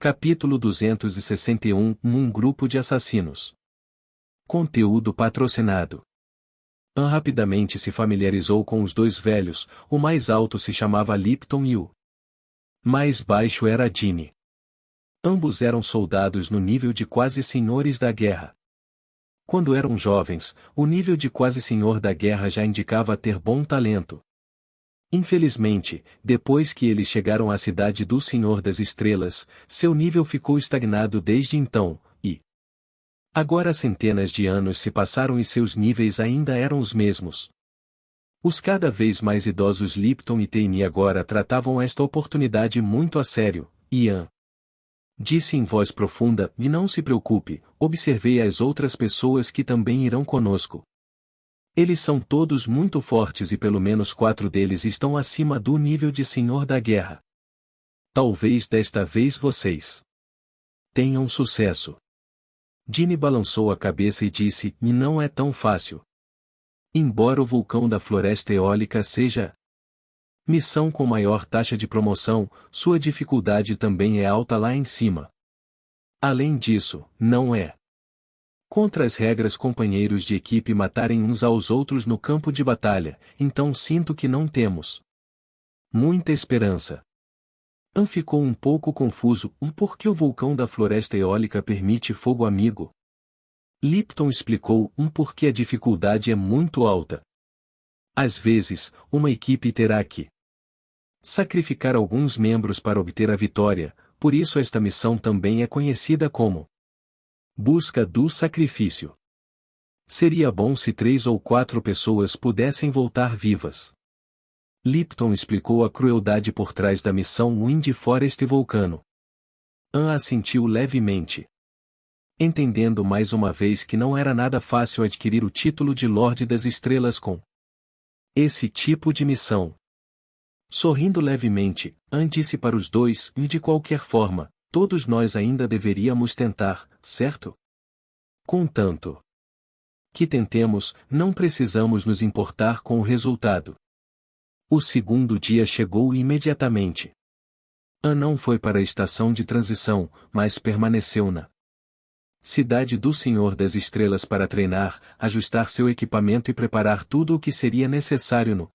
Capítulo 261 Um grupo de assassinos. Conteúdo patrocinado. Anne rapidamente se familiarizou com os dois velhos, o mais alto se chamava Lipton e o mais baixo era Ginny. Ambos eram soldados no nível de quase senhores da guerra. Quando eram jovens, o nível de quase senhor da guerra já indicava ter bom talento. Infelizmente, depois que eles chegaram à cidade do Senhor das Estrelas, seu nível ficou estagnado desde então, e agora centenas de anos se passaram e seus níveis ainda eram os mesmos. Os cada vez mais idosos Lipton e Tiny agora tratavam esta oportunidade muito a sério. Ian disse em voz profunda: "E não se preocupe, observei as outras pessoas que também irão conosco. Eles são todos muito fortes e pelo menos 4 deles estão acima do nível de Senhor da Guerra. Talvez desta vez vocês tenham sucesso." Ginny balançou a cabeça e disse: "E não é tão fácil. Embora o vulcão da floresta eólica seja missão com maior taxa de promoção, sua dificuldade também é alta lá em cima. Além disso, não é contra as regras companheiros de equipe matarem uns aos outros no campo de batalha, então sinto que não temos muita esperança." Anne ficou um pouco confuso. Por que o vulcão da floresta eólica permite fogo amigo? Lipton explicou: porque a dificuldade é muito alta. Às vezes, uma equipe terá que sacrificar alguns membros para obter a vitória, por isso esta missão também é conhecida como busca do sacrifício. Seria bom se 3 ou 4 pessoas pudessem voltar vivas. Lipton explicou a crueldade por trás da missão Wind Forest Volcano. Anne assentiu levemente, entendendo mais uma vez que não era nada fácil adquirir o título de Lorde das Estrelas com esse tipo de missão. Sorrindo levemente, Anne disse para os dois: "E de qualquer forma, todos nós ainda deveríamos tentar, certo? Contanto que tentemos, não precisamos nos importar com o resultado." O segundo dia chegou imediatamente. Anne não foi para a estação de transição, mas permaneceu na cidade do Senhor das Estrelas para treinar, ajustar seu equipamento e preparar tudo o que seria necessário no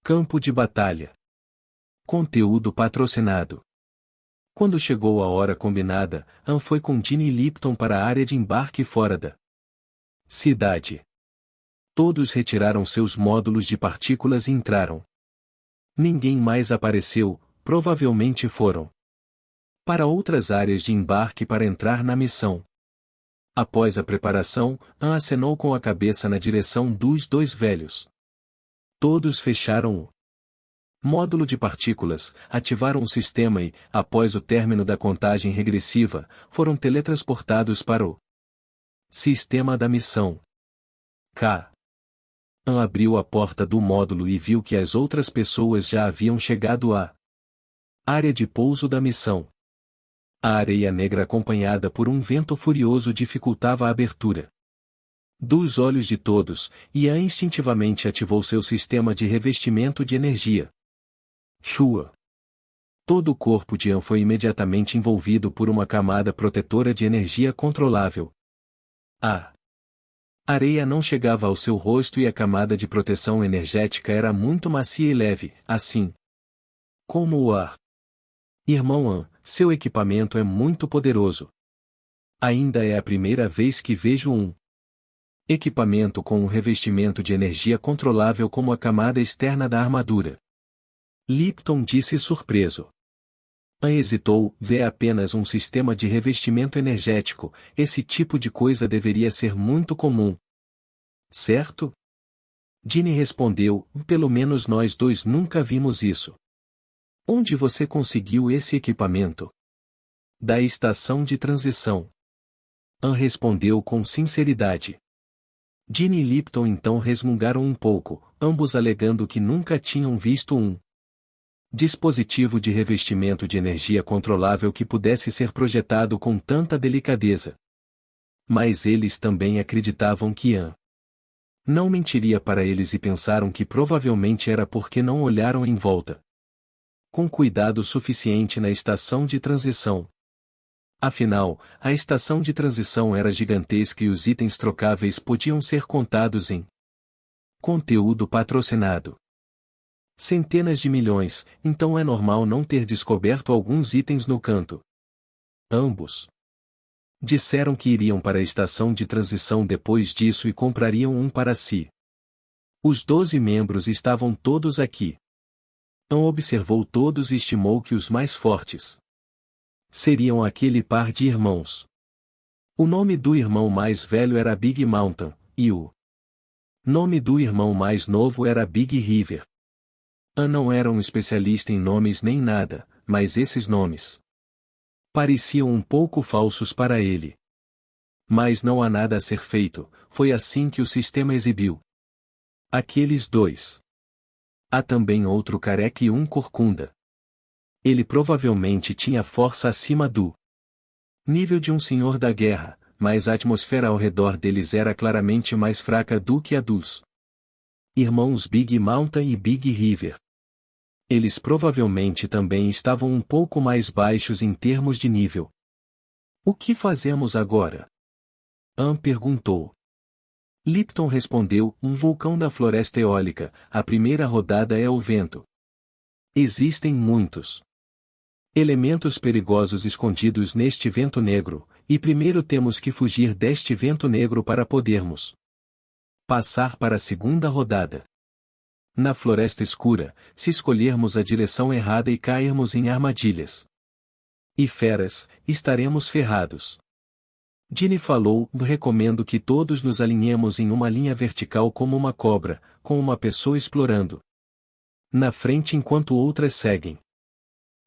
campo de batalha. Conteúdo patrocinado. Quando chegou a hora combinada, Anne foi com Ginny e Lipton para a área de embarque fora da cidade. Todos retiraram seus módulos de partículas e entraram. Ninguém mais apareceu, provavelmente foram para outras áreas de embarque para entrar na missão. Após a preparação, Anne acenou com a cabeça na direção dos dois velhos. Todos fecharam o módulo de partículas, ativaram o sistema e, após o término da contagem regressiva, foram teletransportados para o sistema da missão. Anne abriu a porta do módulo e viu que as outras pessoas já haviam chegado à área de pouso da missão. A areia negra acompanhada por um vento furioso dificultava a abertura dos olhos de todos, e Anne instintivamente ativou seu sistema de revestimento de energia. Shua. Todo o corpo de Anne foi imediatamente envolvido por uma camada protetora de energia controlável. A areia não chegava ao seu rosto e a camada de proteção energética era muito macia e leve, assim como o ar. Irmão Anne, seu equipamento é muito poderoso. Ainda é a primeira vez que vejo um equipamento com um revestimento de energia controlável como a camada externa da armadura. Lipton disse surpreso. Anne hesitou: "Vê apenas um sistema de revestimento energético, esse tipo de coisa deveria ser muito comum. Certo?" Ginny respondeu: "Pelo menos nós dois nunca vimos isso." "Onde você conseguiu esse equipamento?" "Da estação de transição." Anne respondeu com sinceridade. Ginny e Lipton então resmungaram um pouco, ambos alegando que nunca tinham visto um dispositivo de revestimento de energia controlável que pudesse ser projetado com tanta delicadeza. Mas eles também acreditavam que Anne não mentiria para eles e pensaram que provavelmente era porque não olharam em volta com cuidado suficiente na estação de transição. Afinal, a estação de transição era gigantesca e os itens trocáveis podiam ser contados em conteúdo patrocinado. Centenas de milhões, então é normal não ter descoberto alguns itens no canto. Ambos disseram que iriam para a estação de transição depois disso e comprariam um para si. Os 12 membros estavam todos aqui. An observou todos e estimou que os mais fortes seriam aquele par de irmãos. O nome do irmão mais velho era Big Mountain, e o nome do irmão mais novo era Big River. An não era um especialista em nomes nem nada, mas esses nomes pareciam um pouco falsos para ele. Mas não há nada a ser feito, foi assim que o sistema exibiu. Aqueles dois. Há também outro careca e um corcunda. Ele provavelmente tinha força acima do nível de um senhor da guerra, mas a atmosfera ao redor deles era claramente mais fraca do que a dos irmãos Big Mountain e Big River. Eles provavelmente também estavam um pouco mais baixos em termos de nível. O que fazemos agora? An perguntou. Lipton respondeu, um vulcão da floresta eólica, a primeira rodada é o vento. Existem muitos elementos perigosos escondidos neste vento negro, e primeiro temos que fugir deste vento negro para podermos passar para a segunda rodada. Na floresta escura, se escolhermos a direção errada e cairmos em armadilhas e feras, estaremos ferrados. Ginny falou, recomendo que todos nos alinhemos em uma linha vertical como uma cobra, com uma pessoa explorando na frente enquanto outras seguem.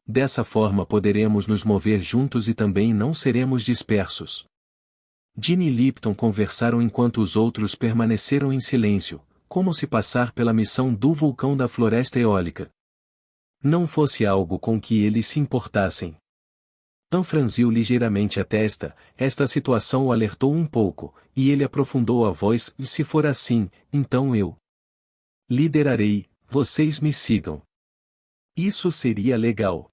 Dessa forma poderemos nos mover juntos e também não seremos dispersos. Ginny e Lipton conversaram enquanto os outros permaneceram em silêncio, como se passar pela missão do vulcão da floresta eólica não fosse algo com que eles se importassem. An franziu ligeiramente a testa, esta situação o alertou um pouco, e ele aprofundou a voz, se for assim, então eu liderarei, vocês me sigam. Isso seria legal.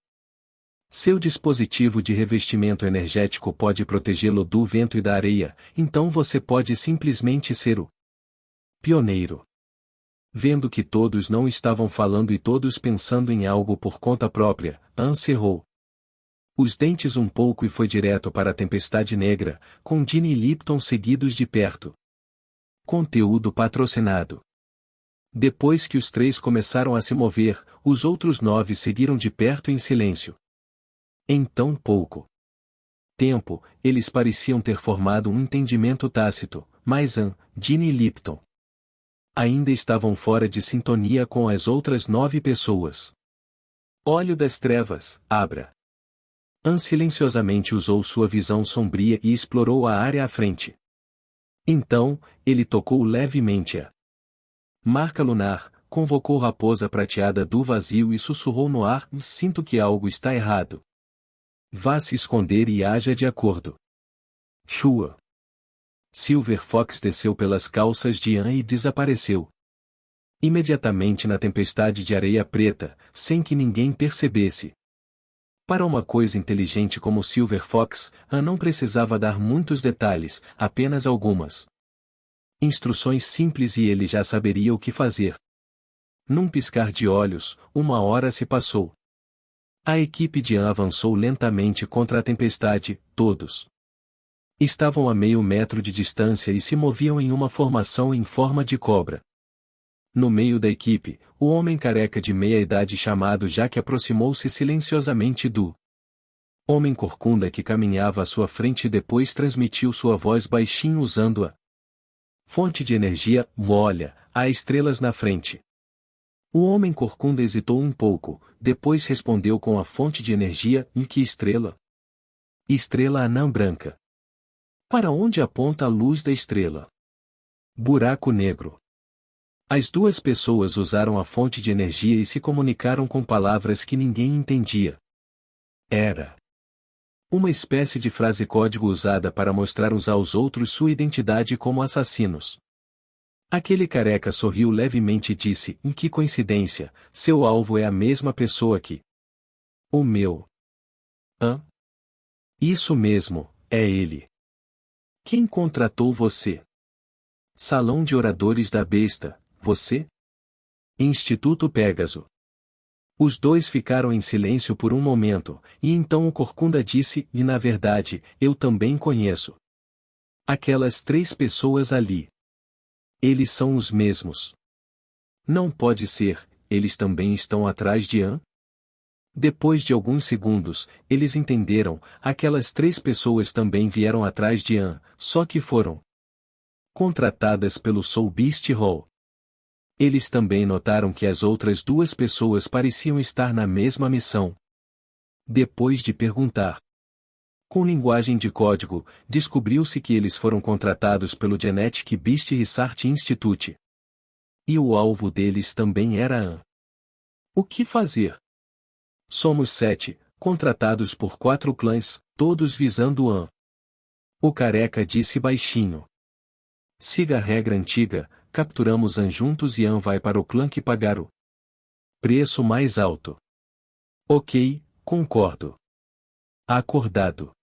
Seu dispositivo de revestimento energético pode protegê-lo do vento e da areia, então você pode simplesmente ser o pioneiro. Vendo que todos não estavam falando e todos pensando em algo por conta própria, An cerrou os dentes um pouco e foi direto para a tempestade negra, com Ginny e Lipton seguidos de perto. Conteúdo patrocinado. Depois que os 3 começaram a se mover, os outros 9 seguiram de perto em silêncio. Em tão pouco tempo, eles pareciam ter formado um entendimento tácito, mas An, Ginny e Lipton ainda estavam fora de sintonia com as outras 9 pessoas. Olho das trevas, abra. An silenciosamente usou sua visão sombria e explorou a área à frente. Então, ele tocou levemente a marca lunar, convocou Raposa Prateada do vazio e sussurrou no ar, sinto que algo está errado. Vá se esconder e haja de acordo. Shua. Silver Fox desceu pelas calças de An e desapareceu imediatamente na tempestade de areia preta, sem que ninguém percebesse. Para uma coisa inteligente como Silver Fox, An não precisava dar muitos detalhes, apenas algumas instruções simples e ele já saberia o que fazer. Num piscar de olhos, 1 hora se passou. A equipe de An avançou lentamente contra a tempestade, todos estavam a meio metro de distância e se moviam em uma formação em forma de cobra. No meio da equipe, o homem careca de meia-idade chamado Jack aproximou-se silenciosamente do homem corcunda que caminhava à sua frente e depois transmitiu sua voz baixinho usando a fonte de energia, olha, há estrelas na frente. O homem corcunda hesitou um pouco, depois respondeu com a fonte de energia, e que estrela? Estrela anã branca. Para onde aponta a luz da estrela? Buraco negro. As 2 pessoas usaram a fonte de energia e se comunicaram com palavras que ninguém entendia. Era uma espécie de frase código usada para mostrar uns aos outros sua identidade como assassinos. Aquele careca sorriu levemente e disse, que coincidência, seu alvo é a mesma pessoa que o meu. Hã? Isso mesmo, é ele. Quem contratou você? Salão de Oradores da Besta, você? Instituto Pégaso. Os dois ficaram em silêncio por um momento, e então o Corcunda disse, e na verdade, eu também conheço. Aquelas 3 pessoas ali. Eles são os mesmos. Não pode ser, eles também estão atrás de An? Depois de alguns segundos, eles entenderam, aquelas 3 pessoas também vieram atrás de An, só que foram contratadas pelo Soul Beast Hall. Eles também notaram que as outras 2 pessoas pareciam estar na mesma missão. Depois de perguntar com linguagem de código, descobriu-se que eles foram contratados pelo Genetic Beast Research Institute. E o alvo deles também era An. O que fazer? Somos 7, contratados por 4 clãs, todos visando An. O careca disse baixinho. Siga a regra antiga, capturamos An juntos e An vai para o clã que pagar o preço mais alto. Ok, concordo. Acordado.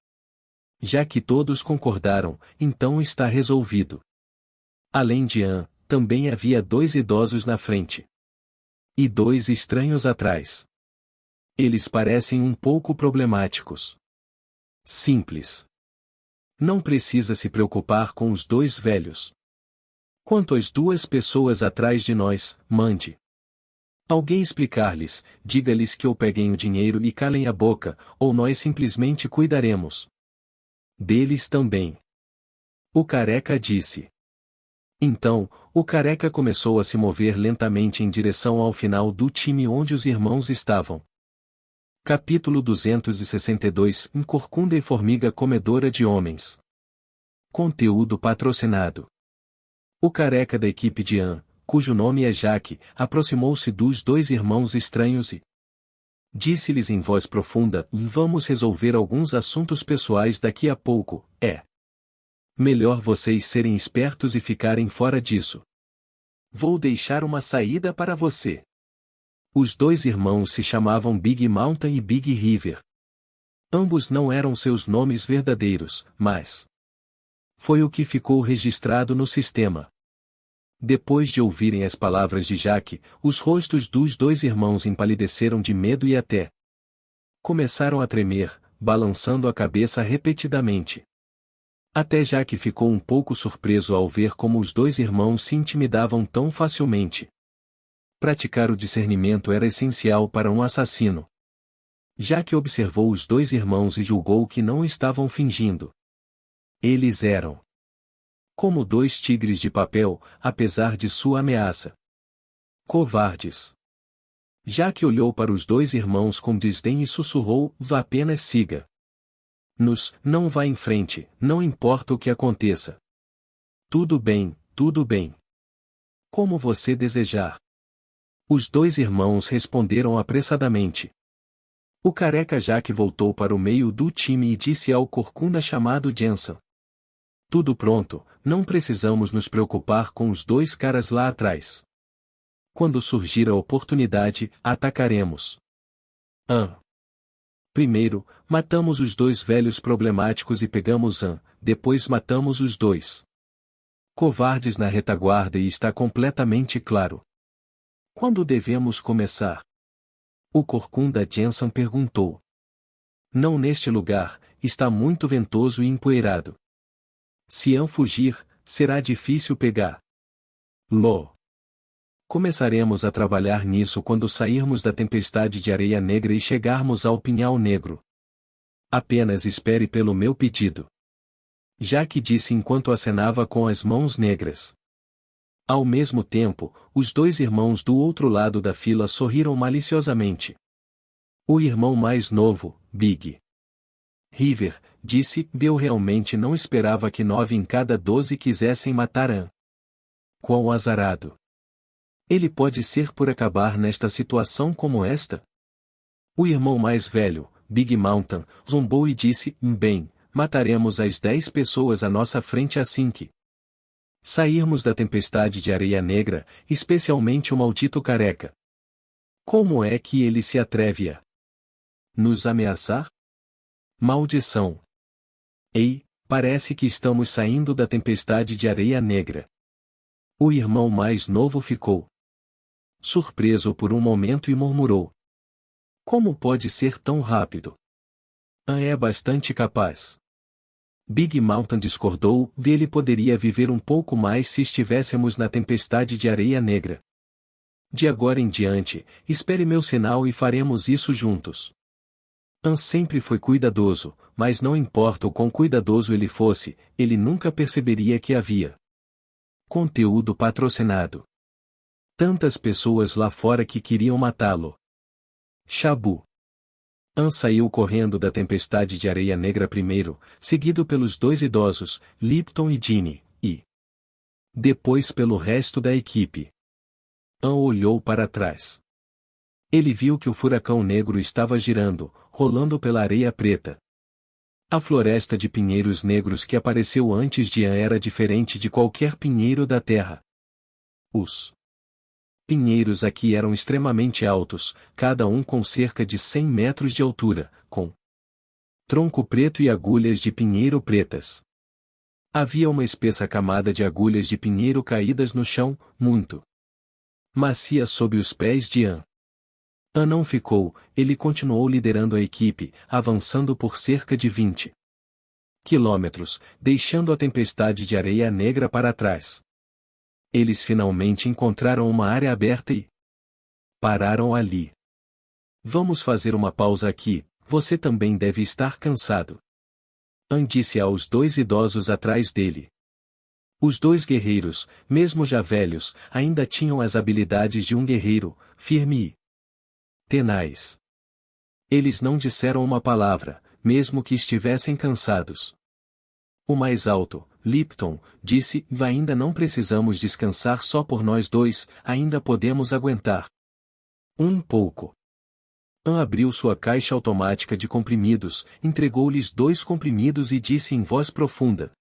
Já que todos concordaram, então está resolvido. Além de An, também havia 2 idosos na frente. E 2 estranhos atrás. Eles parecem um pouco problemáticos. Simples. Não precisa se preocupar com os 2 velhos. Quanto às 2 pessoas atrás de nós, mande alguém explicar-lhes, diga-lhes que ou peguem o dinheiro e calem a boca, ou nós simplesmente cuidaremos deles também. O careca disse. Então, o careca começou a se mover lentamente em direção ao final do time onde os irmãos estavam. Capítulo 262 Corcunda e Formiga Comedora de Homens. Conteúdo patrocinado. O careca da equipe de An, cujo nome é Jaque, aproximou-se dos 2 irmãos estranhos e disse-lhes em voz profunda, vamos resolver alguns assuntos pessoais daqui a pouco, é melhor vocês serem espertos e ficarem fora disso. Vou deixar uma saída para você. Os 2 irmãos se chamavam Big Mountain e Big River. Ambos não eram seus nomes verdadeiros, mas foi o que ficou registrado no sistema. Depois de ouvirem as palavras de Jaque, os rostos dos 2 irmãos empalideceram de medo e até começaram a tremer, balançando a cabeça repetidamente. Até Jaque ficou um pouco surpreso ao ver como os 2 irmãos se intimidavam tão facilmente. Praticar o discernimento era essencial para um assassino. Jaque observou os 2 irmãos e julgou que não estavam fingindo. Eles eram como 2 tigres de papel, apesar de sua ameaça. Covardes. Jaque olhou para os 2 irmãos com desdém e sussurrou, vá apenas siga. Não vá em frente, não importa o que aconteça. Tudo bem, tudo bem. Como você desejar. Os 2 irmãos responderam apressadamente. O careca Jaque voltou para o meio do time e disse ao corcunda chamado Jensen. Tudo pronto, não precisamos nos preocupar com os 2 caras lá atrás. Quando surgir a oportunidade, atacaremos. Primeiro, matamos os 2 velhos problemáticos e pegamos An, depois matamos os 2 covardes na retaguarda e está completamente claro. Quando devemos começar? O corcunda Jensen perguntou. Não neste lugar, está muito ventoso e empoeirado. Se An fugir, será difícil pegar. Começaremos a trabalhar nisso quando sairmos da tempestade de areia negra e chegarmos ao Pinhal Negro. Apenas espere pelo meu pedido. Jaque disse enquanto acenava com as mãos negras. Ao mesmo tempo, os 2 irmãos do outro lado da fila sorriram maliciosamente. O irmão mais novo, Big River, disse, eu realmente não esperava que 9 em cada 12 quisessem matar An. Quão azarado. Ele pode ser por acabar nesta situação como esta? O irmão mais velho, Big Mountain, zombou e disse, bem, mataremos as 10 pessoas à nossa frente assim que sairmos da tempestade de areia negra, especialmente o maldito careca. Como é que ele se atreve a nos ameaçar? Maldição. Ei, parece que estamos saindo da tempestade de areia negra. O irmão mais novo ficou surpreso por um momento e murmurou: como pode ser tão rápido? An é bastante capaz. Big Mountain discordou, ele poderia viver um pouco mais se estivéssemos na tempestade de areia negra. De agora em diante, espere meu sinal e faremos isso juntos. An sempre foi cuidadoso, mas não importa o quão cuidadoso ele fosse, ele nunca perceberia que havia conteúdo patrocinado. Tantas pessoas lá fora que queriam matá-lo. Shabu. An saiu correndo da tempestade de areia negra primeiro, seguido pelos dois idosos, Lipton e Ginny, e depois pelo resto da equipe. An olhou para trás. Ele viu que o furacão negro estava girando, rolando pela areia preta. A floresta de pinheiros negros que apareceu antes de An era diferente de qualquer pinheiro da terra. Os pinheiros aqui eram extremamente altos, cada um com cerca de 100 metros de altura, com tronco preto e agulhas de pinheiro pretas. Havia uma espessa camada de agulhas de pinheiro caídas no chão, muito macia sob os pés de An. An não ficou, ele continuou liderando a equipe, avançando por cerca de 20 quilômetros, deixando a tempestade de areia negra para trás. Eles finalmente encontraram uma área aberta e pararam ali. Vamos fazer uma pausa aqui, você também deve estar cansado. An disse aos dois idosos atrás dele. Os dois guerreiros, mesmo já velhos, ainda tinham as habilidades de um guerreiro, firme e tenaz. Eles não disseram uma palavra, mesmo que estivessem cansados. O mais alto, Lipton, disse: ainda não precisamos descansar só por nós dois, ainda podemos aguentar um pouco. An abriu sua caixa automática de comprimidos, entregou-lhes 2 comprimidos e disse em voz profunda: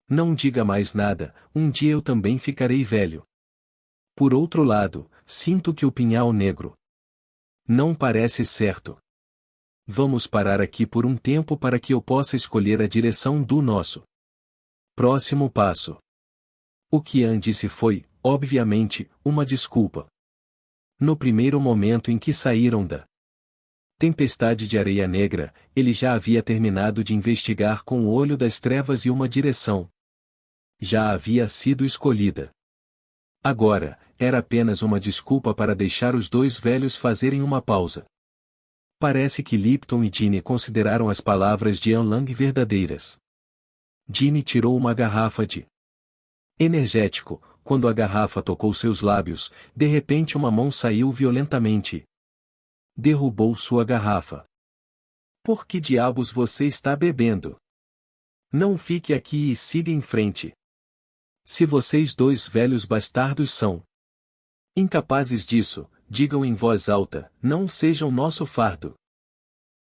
não diga mais nada, um dia eu também ficarei velho. Por outro lado, sinto que o pinhal negro não parece certo. Vamos parar aqui por um tempo para que eu possa escolher a direção do nosso próximo passo. O que An disse foi, obviamente, uma desculpa. No primeiro momento em que saíram da tempestade de areia negra, ele já havia terminado de investigar com o olho das trevas e uma direção já havia sido escolhida. Agora, era apenas uma desculpa para deixar os dois velhos fazerem uma pausa. Parece que Lipton e Ginny consideraram as palavras de An Lang verdadeiras. Ginny tirou uma garrafa de energético. Quando a garrafa tocou seus lábios, de repente uma mão saiu violentamente e derrubou sua garrafa. Por que diabos você está bebendo? Não fique aqui e siga em frente. Se vocês dois velhos bastardos são incapazes disso, digam em voz alta, não sejam nosso fardo.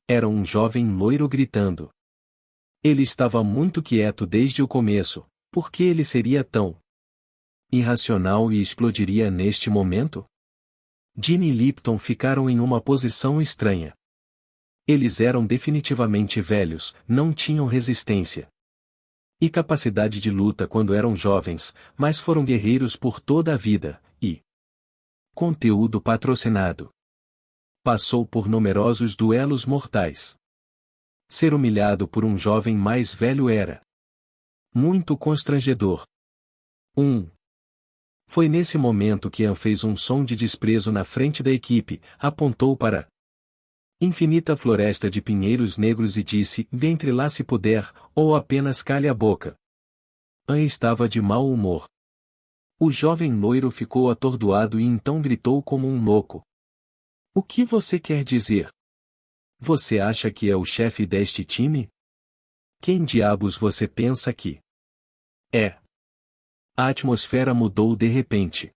Era um jovem loiro gritando. Ele estava muito quieto desde o começo, por que ele seria tão irracional e explodiria neste momento? Ginny e Lipton ficaram em uma posição estranha. Eles eram definitivamente velhos, não tinham resistência e capacidade de luta quando eram jovens, mas foram guerreiros por toda a vida, e conteúdo patrocinado. Passou por numerosos duelos mortais. Ser humilhado por um jovem mais velho era muito constrangedor. Foi nesse momento que An fez um som de desprezo na frente da equipe, apontou para a infinita floresta de pinheiros negros e disse: entre lá se puder, ou apenas cale a boca. An estava de mau humor. O jovem loiro ficou atordoado e então gritou como um louco. O que você quer dizer? Você acha que é o chefe deste time? Quem diabos você pensa que é? A atmosfera mudou de repente.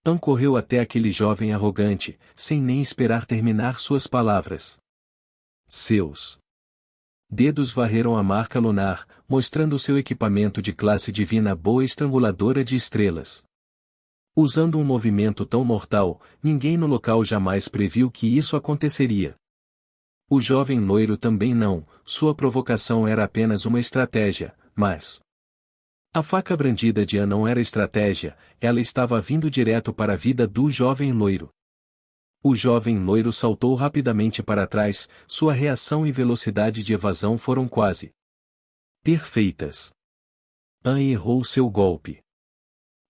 An correu até aquele jovem arrogante, sem nem esperar terminar suas palavras. Seus dedos varreram a marca lunar, mostrando seu equipamento de classe divina boa estranguladora de estrelas. Usando um movimento tão mortal, ninguém no local jamais previu que isso aconteceria. O jovem loiro também não, sua provocação era apenas uma estratégia, mas... A faca brandida de Anne não era estratégia, ela estava vindo direto para a vida do jovem loiro. O jovem loiro saltou rapidamente para trás, sua reação e velocidade de evasão foram quase perfeitas. Anne errou seu golpe.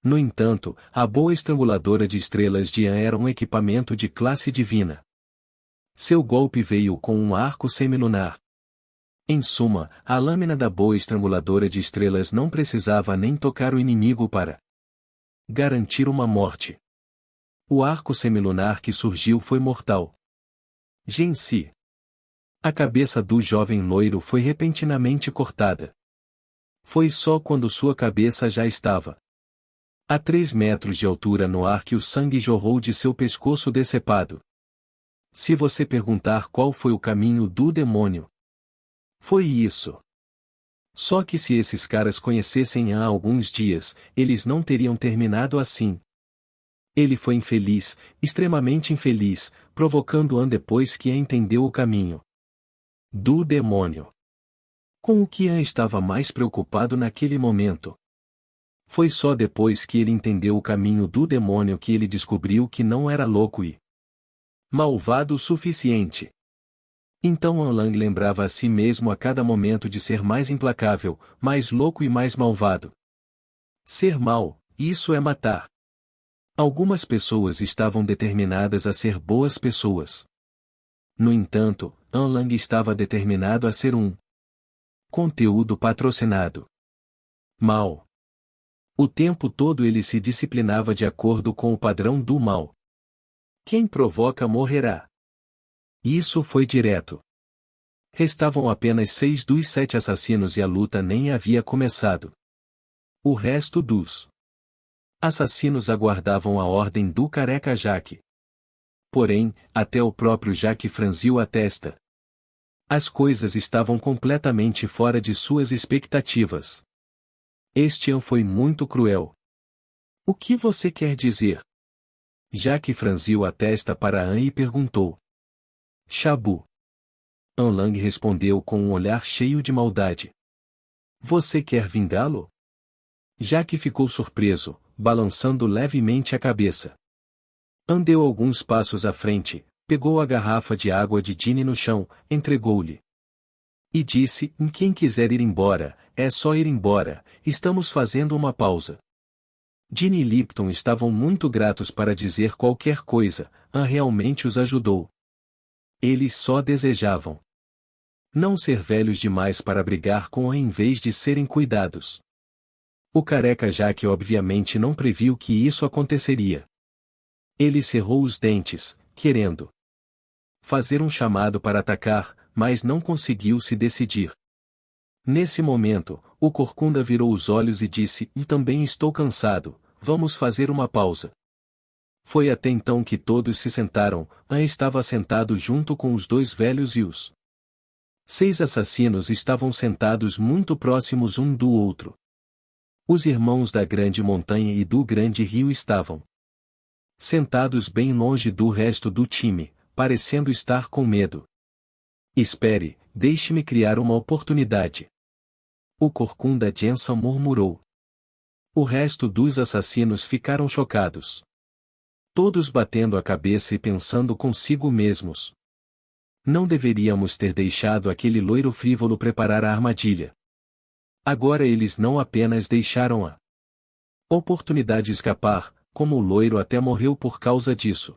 No entanto, a boa estranguladora de estrelas de Anne era um equipamento de classe divina. Seu golpe veio com um arco semilunar. Em suma, a lâmina da boa estranguladora de estrelas não precisava nem tocar o inimigo para garantir uma morte. O arco semilunar que surgiu foi mortal. Gensi. A cabeça do jovem loiro foi repentinamente cortada. Foi só quando sua cabeça já estava a 3 metros de altura no ar que o sangue jorrou de seu pescoço decepado. Se você perguntar qual foi o caminho do demônio, foi isso. Só que se esses caras conhecessem há alguns dias, eles não teriam terminado assim. Ele foi infeliz, extremamente infeliz, provocando Anne depois que entendeu o caminho do demônio. Com o que Anne estava mais preocupado naquele momento. Foi só depois que ele entendeu o caminho do demônio que ele descobriu que não era louco e malvado o suficiente. Então An Lang lembrava a si mesmo a cada momento de ser mais implacável, mais louco e mais malvado. Ser mau, isso é matar. Algumas pessoas estavam determinadas a ser boas pessoas. No entanto, An Lang estava determinado a ser um conteúdo patrocinado. Mal. O tempo todo ele se disciplinava de acordo com o padrão do mal. Quem provoca morrerá. Isso foi direto. Restavam apenas 6 dos 7 assassinos e a luta nem havia começado. O resto dos assassinos aguardavam a ordem do careca Jack. Porém, até o próprio Jack franziu a testa. As coisas estavam completamente fora de suas expectativas. Este ano foi muito cruel. O que você quer dizer? Jack franziu a testa para Anne e perguntou. Shabu. An Lang respondeu com um olhar cheio de maldade. Você quer vingá-lo? Jack ficou surpreso, balançando levemente a cabeça. An deu alguns passos à frente, pegou a garrafa de água de Ginny no chão, entregou-lhe. E disse, quem quiser ir embora, é só ir embora, estamos fazendo uma pausa. Ginny e Lipton estavam muito gratos para dizer qualquer coisa, An realmente os ajudou. Eles só desejavam não ser velhos demais para brigar com An em vez de serem cuidados. O careca Jack obviamente não previu que isso aconteceria. Ele cerrou os dentes, querendo fazer um chamado para atacar, mas não conseguiu se decidir. Nesse momento, o corcunda virou os olhos e disse, também estou cansado, vamos fazer uma pausa. Foi até então que todos se sentaram, An estava sentado junto com os 2 velhos e os 6 assassinos estavam sentados muito próximos um do outro. Os irmãos da Grande Montanha e do Grande Rio estavam sentados bem longe do resto do time, parecendo estar com medo. Espere, deixe-me criar uma oportunidade. O corcunda Jensen murmurou. O resto dos assassinos ficaram chocados. Todos batendo a cabeça e pensando consigo mesmos. Não deveríamos ter deixado aquele loiro frívolo preparar a armadilha. Agora eles não apenas deixaram a oportunidade escapar, como o loiro até morreu por causa disso.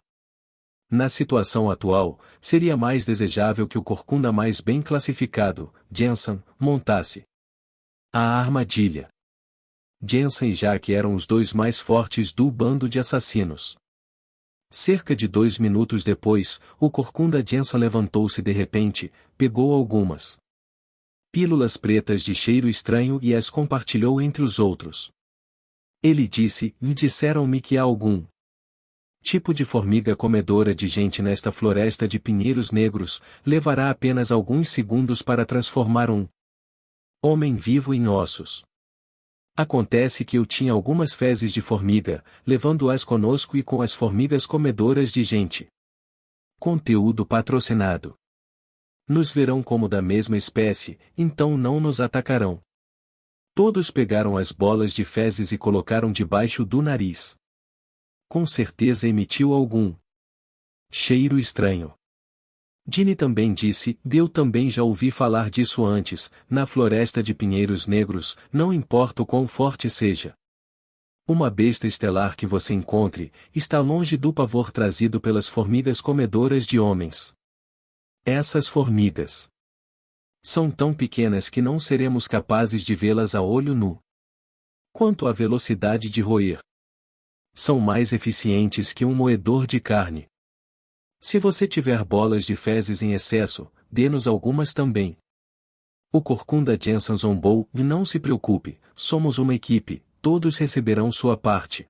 Na situação atual, seria mais desejável que o corcunda mais bem classificado, Jensen, montasse a armadilha. Jensen e Jack eram os 2 mais fortes do bando de assassinos. Cerca de 2 minutos depois, o corcunda Jensen levantou-se de repente, pegou algumas pílulas pretas de cheiro estranho e as compartilhou entre os outros. Ele disse, disseram-me que há algum tipo de formiga comedora de gente nesta floresta de pinheiros negros, levará apenas alguns segundos para transformar um homem vivo em ossos. Acontece que eu tinha algumas fezes de formiga, levando-as conosco e com as formigas comedoras de gente. Conteúdo patrocinado. Nos verão como da mesma espécie, então não nos atacarão. Todos pegaram as bolas de fezes e colocaram debaixo do nariz. Com certeza emitiu algum cheiro estranho. Ginny também disse: eu também já ouvi falar disso antes, na floresta de pinheiros negros, não importa o quão forte seja. Uma besta estelar que você encontre, está longe do pavor trazido pelas formigas comedoras de homens. Essas formigas são tão pequenas que não seremos capazes de vê-las a olho nu. Quanto à velocidade de roer, são mais eficientes que um moedor de carne. Se você tiver bolas de fezes em excesso, dê-nos algumas também. O Corcunda Jensen zombou: não se preocupe, somos uma equipe, todos receberão sua parte.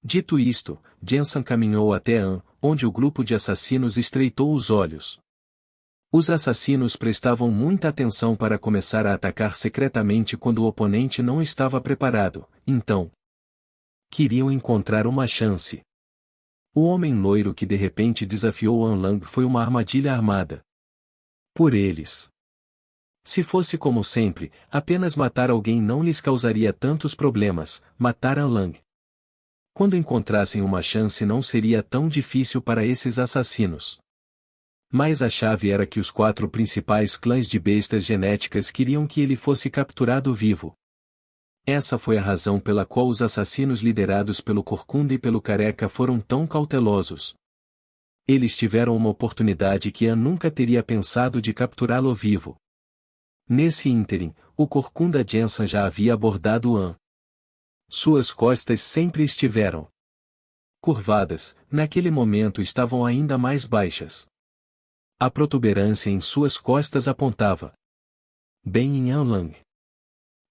Dito isto, Jensen caminhou até Anne, onde o grupo de assassinos estreitou os olhos. Os assassinos prestavam muita atenção para começar a atacar secretamente quando o oponente não estava preparado, então queriam encontrar uma chance. O homem loiro que de repente desafiou An Lang foi uma armadilha armada por eles. Se fosse como sempre, apenas matar alguém não lhes causaria tantos problemas, matar An Lang. Quando encontrassem uma chance não seria tão difícil para esses assassinos. Mas a chave era que os 4 principais clãs de bestas genéticas queriam que ele fosse capturado vivo. Essa foi a razão pela qual os assassinos liderados pelo Corcunda e pelo Careca foram tão cautelosos. Eles tiveram uma oportunidade que Anne nunca teria pensado de capturá-lo vivo. Nesse ínterim, o Corcunda Jensen já havia abordado Anne. Suas costas sempre estiveram curvadas, naquele momento estavam ainda mais baixas. A protuberância em suas costas apontava bem em An Lang.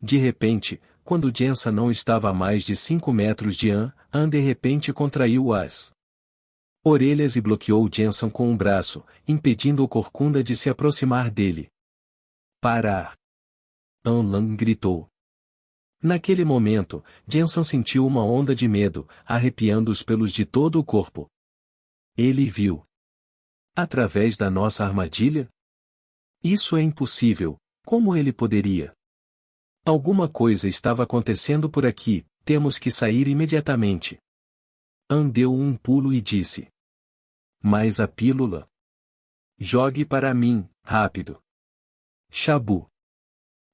De repente, quando Jensen não estava a mais de 5 metros de Anne de repente contraiu as orelhas e bloqueou Jensen com um braço, impedindo o Corcunda de se aproximar dele. Parar! An Lang gritou. Naquele momento, Jensen sentiu uma onda de medo, arrepiando os pelos de todo o corpo. Ele viu. Através da nossa armadilha? Isso é impossível. Como ele poderia? Alguma coisa estava acontecendo por aqui, temos que sair imediatamente. An deu um pulo e disse. Mas a pílula? Jogue para mim, rápido. Shabu.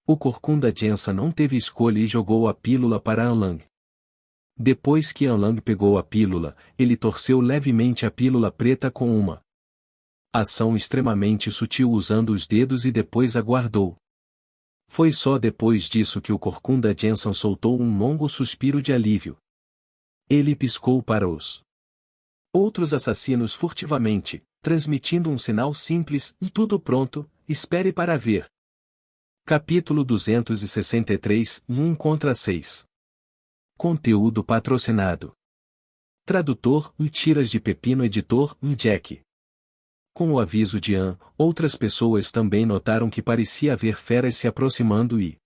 O Corcunda Jensen não teve escolha e jogou a pílula para An Lang. Depois que An Lang pegou a pílula, ele torceu levemente a pílula preta com uma ação extremamente sutil usando os dedos e depois aguardou. Foi só depois disso que o Corcunda Jensen soltou um longo suspiro de alívio. Ele piscou para os outros assassinos furtivamente, transmitindo um sinal simples: e tudo pronto, espere para ver. Capítulo 263, 1 contra 6. Conteúdo patrocinado. Tradutor: Tiras de Pepino. Editor: Jack. Com o aviso de Anne, outras pessoas também notaram que parecia haver feras se aproximando e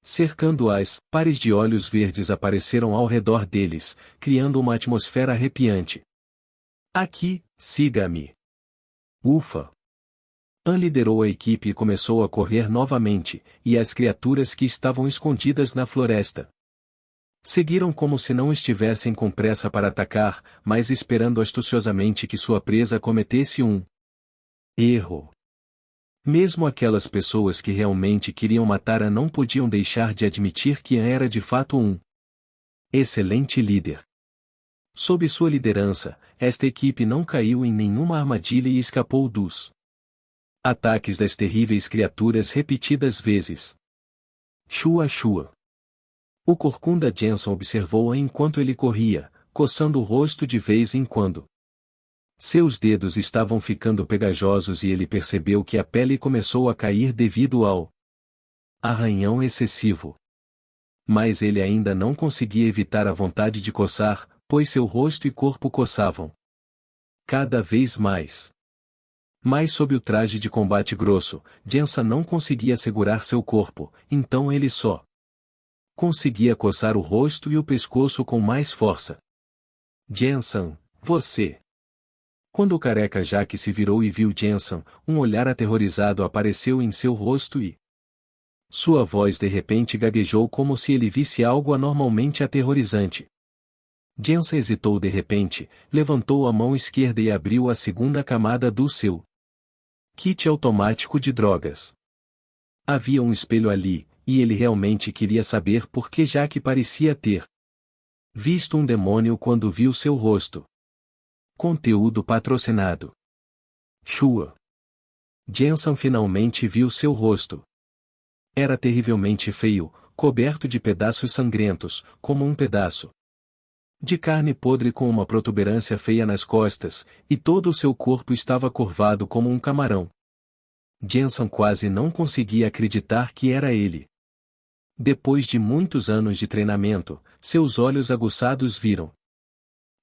cercando-as. Pares de olhos verdes apareceram ao redor deles, criando uma atmosfera arrepiante. Aqui, siga-me. Ufa! Anne liderou a equipe e começou a correr novamente, e as criaturas que estavam escondidas na floresta seguiram como se não estivessem com pressa para atacar, mas esperando astuciosamente que sua presa cometesse um erro. Mesmo aquelas pessoas que realmente queriam matar Anne não podiam deixar de admitir que Anne era de fato um excelente líder. Sob sua liderança, esta equipe não caiu em nenhuma armadilha e escapou dos ataques das terríveis criaturas repetidas vezes. Shua Shua. O Corcunda Jensen observou-a enquanto ele corria, coçando o rosto de vez em quando. Seus dedos estavam ficando pegajosos e ele percebeu que a pele começou a cair devido ao arranhão excessivo. Mas ele ainda não conseguia evitar a vontade de coçar, pois seu rosto e corpo coçavam cada vez mais. Mas sob o traje de combate grosso, Jensen não conseguia segurar seu corpo, então ele só conseguia coçar o rosto e o pescoço com mais força. Jensen, você Quando o careca Jack se virou e viu Jensen, um olhar aterrorizado apareceu em seu rosto e sua voz de repente gaguejou como se ele visse algo anormalmente aterrorizante. Jensen hesitou de repente, levantou a mão esquerda e abriu a segunda camada do seu kit automático de drogas. Havia um espelho ali, e ele realmente queria saber por que Jack parecia ter visto um demônio quando viu seu rosto. Conteúdo patrocinado. Shua. Jensen finalmente viu seu rosto. Era terrivelmente feio, coberto de pedaços sangrentos, como um pedaço de carne podre com uma protuberância feia nas costas, e todo o seu corpo estava curvado como um camarão. Jensen quase não conseguia acreditar que era ele. Depois de muitos anos de treinamento, seus olhos aguçados viram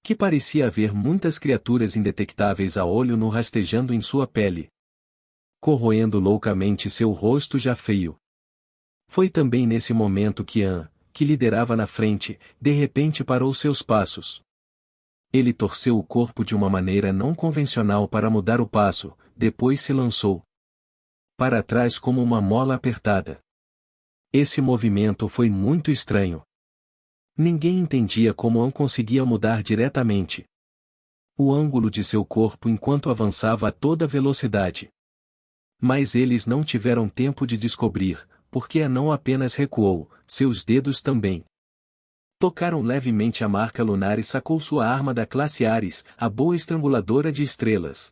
que parecia haver muitas criaturas indetectáveis a olho nu rastejando em sua pele, corroendo loucamente seu rosto já feio. Foi também nesse momento que An, que liderava na frente, de repente parou seus passos. Ele torceu o corpo de uma maneira não convencional para mudar o passo, depois se lançou para trás como uma mola apertada. Esse movimento foi muito estranho. Ninguém entendia como An conseguia mudar diretamente o ângulo de seu corpo enquanto avançava a toda velocidade. Mas eles não tiveram tempo de descobrir, porque An não apenas recuou, seus dedos também tocaram levemente a marca lunar e sacou sua arma da classe Ares, a boa estranguladora de estrelas.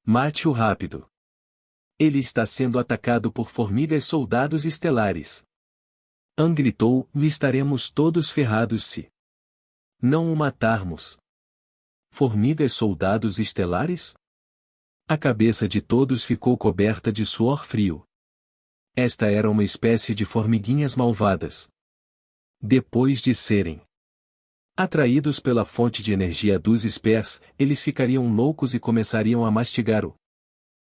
Mate-o rápido. Ele está sendo atacado por formigas soldados estelares. An gritou, estaremos todos ferrados se não o matarmos. Formigas soldados estelares? A cabeça de todos ficou coberta de suor frio. Esta era uma espécie de formiguinhas malvadas. Depois de serem atraídos pela fonte de energia dos Spers, eles ficariam loucos e começariam a mastigar o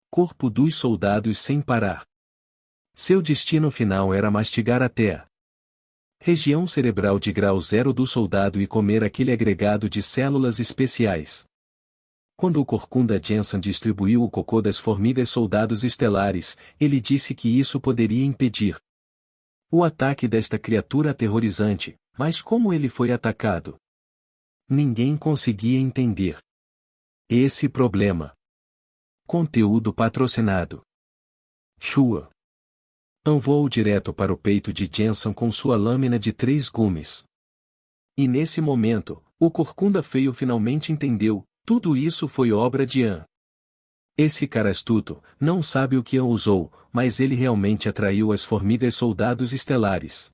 corpo dos soldados sem parar. Seu destino final era mastigar até a região cerebral de grau zero do soldado e comer aquele agregado de células especiais. Quando o Corcunda Jensen distribuiu o cocô das formigas soldados estelares, ele disse que isso poderia impedir o ataque desta criatura aterrorizante, mas como ele foi atacado? Ninguém conseguia entender esse problema. Conteúdo patrocinado. Shua. An voou direto para o peito de Jensen com sua lâmina de 3 gumes. E nesse momento, o Corcunda feio finalmente entendeu, tudo isso foi obra de An. Esse cara astuto, não sabe o que An usou, mas ele realmente atraiu as formigas soldados estelares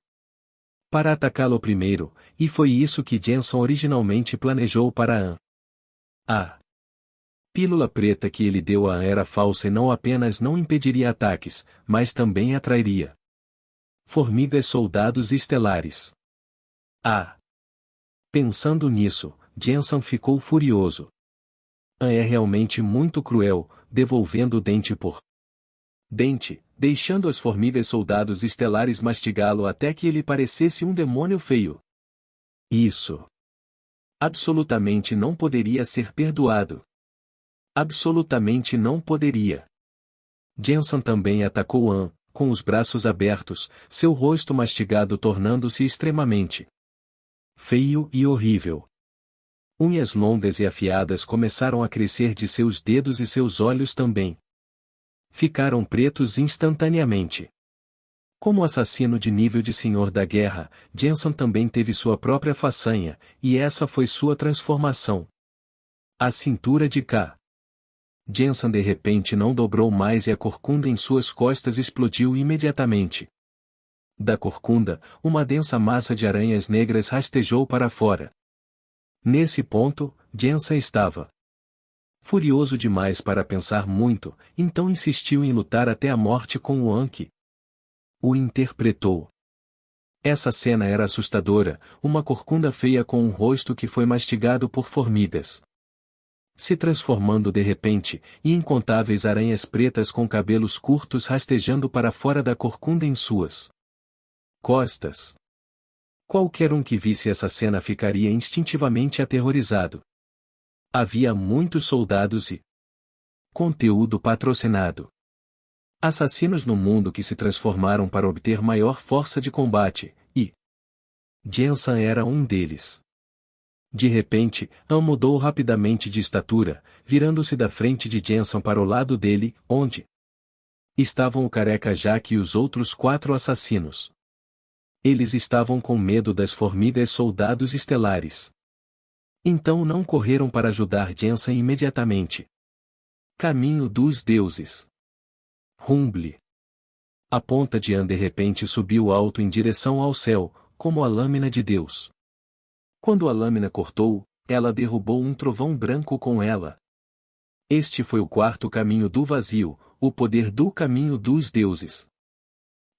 para atacá-lo primeiro, e foi isso que Jensen originalmente planejou para An. A pílula preta que ele deu a An era falsa e não apenas não impediria ataques, mas também atrairia formigas soldados estelares. Pensando nisso, Jensen ficou furioso. An é realmente muito cruel, devolvendo dente por dente, deixando as formigas soldados estelares mastigá-lo até que ele parecesse um demônio feio. Isso absolutamente não poderia ser perdoado. Absolutamente não poderia. Jensen também atacou An, com os braços abertos, seu rosto mastigado tornando-se extremamente feio e horrível. Unhas longas e afiadas começaram a crescer de seus dedos e seus olhos também ficaram pretos instantaneamente. Como assassino de nível de senhor da guerra, Jensen também teve sua própria façanha, e essa foi sua transformação. A cintura de K. Jensen de repente não dobrou mais e a corcunda em suas costas explodiu imediatamente. Da corcunda, uma densa massa de aranhas negras rastejou para fora. Nesse ponto, Jensen estava furioso demais para pensar muito, então insistiu em lutar até a morte com o An que o interpretou. Essa cena era assustadora, uma corcunda feia com um rosto que foi mastigado por formigas, se transformando de repente, e incontáveis aranhas pretas com cabelos curtos rastejando para fora da corcunda em suas costas. Qualquer um que visse essa cena ficaria instintivamente aterrorizado. Havia muitos soldados e conteúdo patrocinado. Assassinos no mundo que se transformaram para obter maior força de combate, e Jensen era um deles. De repente, An mudou rapidamente de estatura, virando-se da frente de Jensen para o lado dele, onde estavam o careca Jack e os outros 4 assassinos. Eles estavam com medo das formigas soldados estelares. Então não correram para ajudar Jensen imediatamente. Caminho dos deuses. Rumble. A ponta de An de repente subiu alto em direção ao céu, como a lâmina de Deus. Quando a lâmina cortou, ela derrubou um trovão branco com ela. Este foi o 4º caminho do vazio, o poder do caminho dos deuses.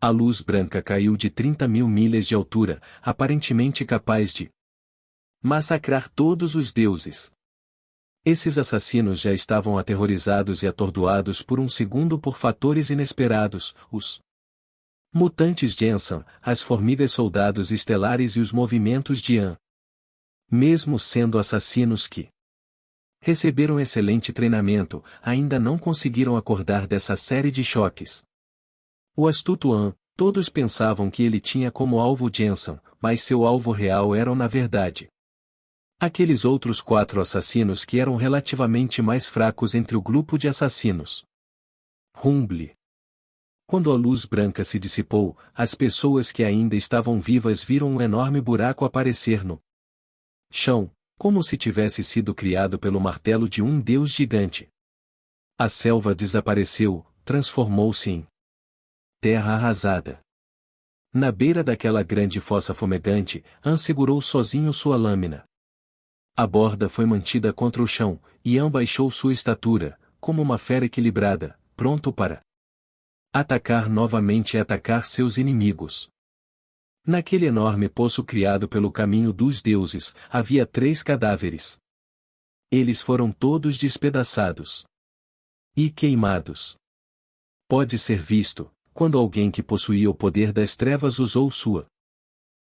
A luz branca caiu de 30.000 milhas de altura, aparentemente capaz de massacrar todos os deuses. Esses assassinos já estavam aterrorizados e atordoados por um segundo por fatores inesperados, os mutantes Jensen, as formigas soldados estelares e os movimentos de An. Mesmo sendo assassinos que receberam excelente treinamento, ainda não conseguiram acordar dessa série de choques. O astuto An, todos pensavam que ele tinha como alvo Jensen, mas seu alvo real eram na verdade aqueles outros 4 assassinos que eram relativamente mais fracos entre o grupo de assassinos. Rumble. Quando a luz branca se dissipou, as pessoas que ainda estavam vivas viram um enorme buraco aparecer no chão, como se tivesse sido criado pelo martelo de um deus gigante. A selva desapareceu, transformou-se em terra arrasada. Na beira daquela grande fossa fumegante, An segurou sozinho sua lâmina. A borda foi mantida contra o chão, e An baixou sua estatura, como uma fera equilibrada, pronto para atacar novamente e atacar seus inimigos. Naquele enorme poço criado pelo caminho dos deuses, havia 3 cadáveres. Eles foram todos despedaçados e queimados. Pode ser visto, quando alguém que possuía o poder das trevas usou sua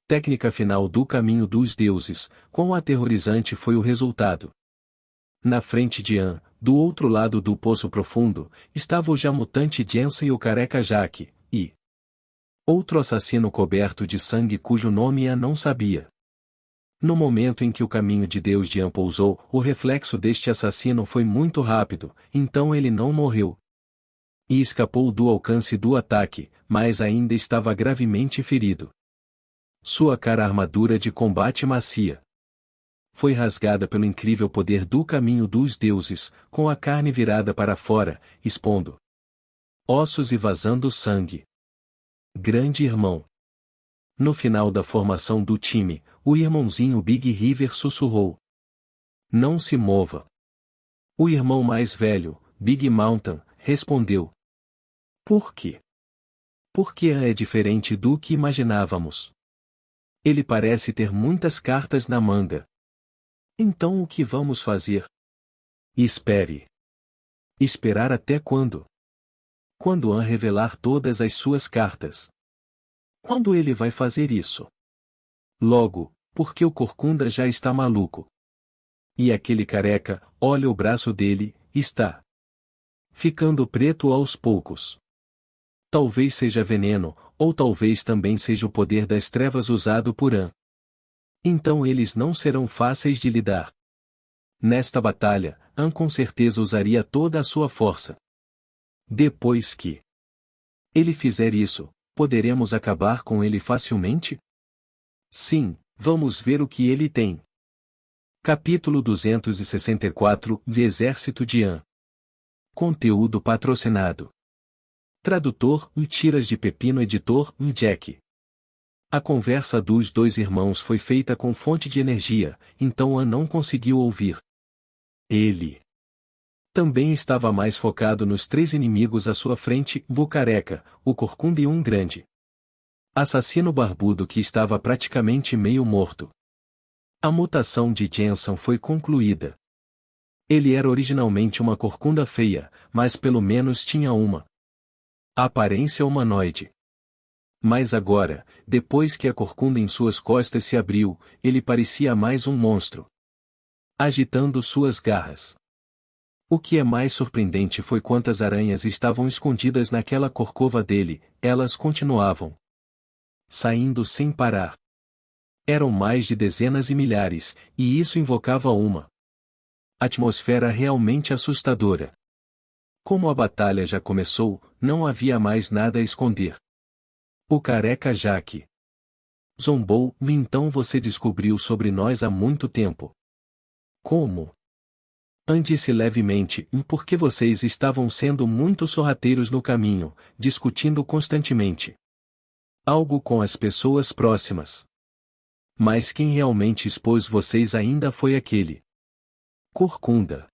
técnica final do caminho dos deuses, quão aterrorizante foi o resultado. Na frente de An, do outro lado do poço profundo, estava o já mutante Jensen e o careca Jack, e outro assassino coberto de sangue cujo nome An não sabia. No momento em que o caminho de Deus de An pousou, o reflexo deste assassino foi muito rápido, então ele não morreu. E escapou do alcance do ataque, mas ainda estava gravemente ferido. Sua cara armadura de combate macia foi rasgada pelo incrível poder do caminho dos deuses, com a carne virada para fora, expondo ossos e vazando sangue. Grande irmão. No final da formação do time, o irmãozinho Big River sussurrou: não se mova. O irmão mais velho, Big Mountain, respondeu: por quê? Porque é diferente do que imaginávamos. Ele parece ter muitas cartas na manga. Então o que vamos fazer? Espere. Esperar até quando? Quando An revelar todas as suas cartas. Quando ele vai fazer isso? Logo, porque o Corcunda já está maluco. E aquele careca, olha o braço dele, está ficando preto aos poucos. Talvez seja veneno, ou talvez também seja o poder das trevas usado por An. Então eles não serão fáceis de lidar. Nesta batalha, An com certeza usaria toda a sua força. Depois que ele fizer isso, poderemos acabar com ele facilmente? Sim, vamos ver o que ele tem. Capítulo 264 de Exército de An. Conteúdo patrocinado. Tradutor, Tiras de Pepino. Editor, Jack. A conversa dos 2 irmãos foi feita com fonte de energia, então An não conseguiu ouvir. Ele também estava mais focado nos 3 inimigos à sua frente, o careca, o Corcunda e um grande assassino barbudo que estava praticamente meio morto. A mutação de Jensen foi concluída. Ele era originalmente uma corcunda feia, mas pelo menos tinha uma aparência humanoide. Mas agora, depois que a corcunda em suas costas se abriu, ele parecia mais um monstro. agitando suas garras. O que é mais surpreendente foi quantas aranhas estavam escondidas naquela corcova dele, elas continuavam saindo sem parar. Eram mais de dezenas e milhares, e isso invocava uma atmosfera realmente assustadora. Como a batalha já começou, não havia mais nada a esconder. O careca Jaque zombou. Então você descobriu sobre nós há muito tempo. Como? Ande-se levemente, porque vocês estavam sendo muito sorrateiros no caminho, discutindo constantemente algo com as pessoas próximas. Mas quem realmente expôs vocês ainda foi aquele corcunda.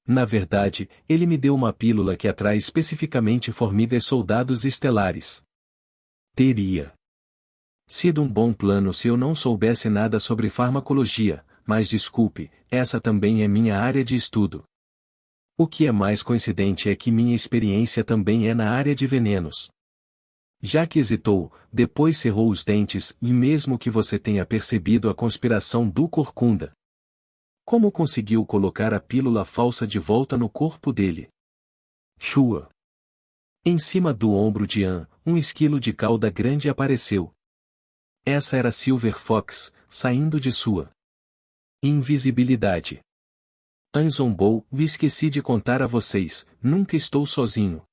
Na verdade, ele me deu uma pílula que atrai especificamente formigas soldados estelares. Teria sido um bom plano se eu não soubesse nada sobre farmacologia, mas desculpe, essa também é minha área de estudo. O que é mais coincidente é que minha experiência também é na área de venenos. Jaque hesitou, depois cerrou os dentes, e mesmo que você tenha percebido a conspiração do corcunda, como conseguiu colocar a pílula falsa de volta no corpo dele? Shua. Em cima do ombro de An, um esquilo de cauda grande apareceu. Essa era Silver Fox, saindo de sua invisibilidade. An zombou. Esqueci de contar a vocês, nunca estou sozinho.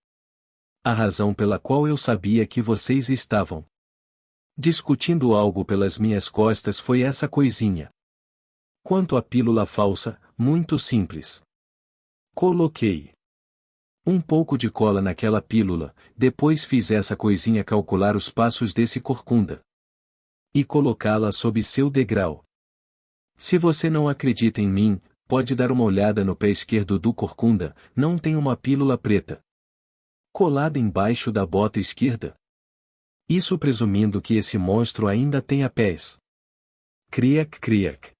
A razão pela qual eu sabia que vocês estavam discutindo algo pelas minhas costas foi essa coisinha. Quanto à pílula falsa, muito simples. Coloquei um pouco de cola naquela pílula, depois fiz essa coisinha calcular os passos desse corcunda e colocá-la sob seu degrau. Se você não acredita em mim, pode dar uma olhada no pé esquerdo do corcunda, não tem uma pílula preta colada embaixo da bota esquerda? Isso presumindo que esse monstro ainda tenha pés. Criac criac.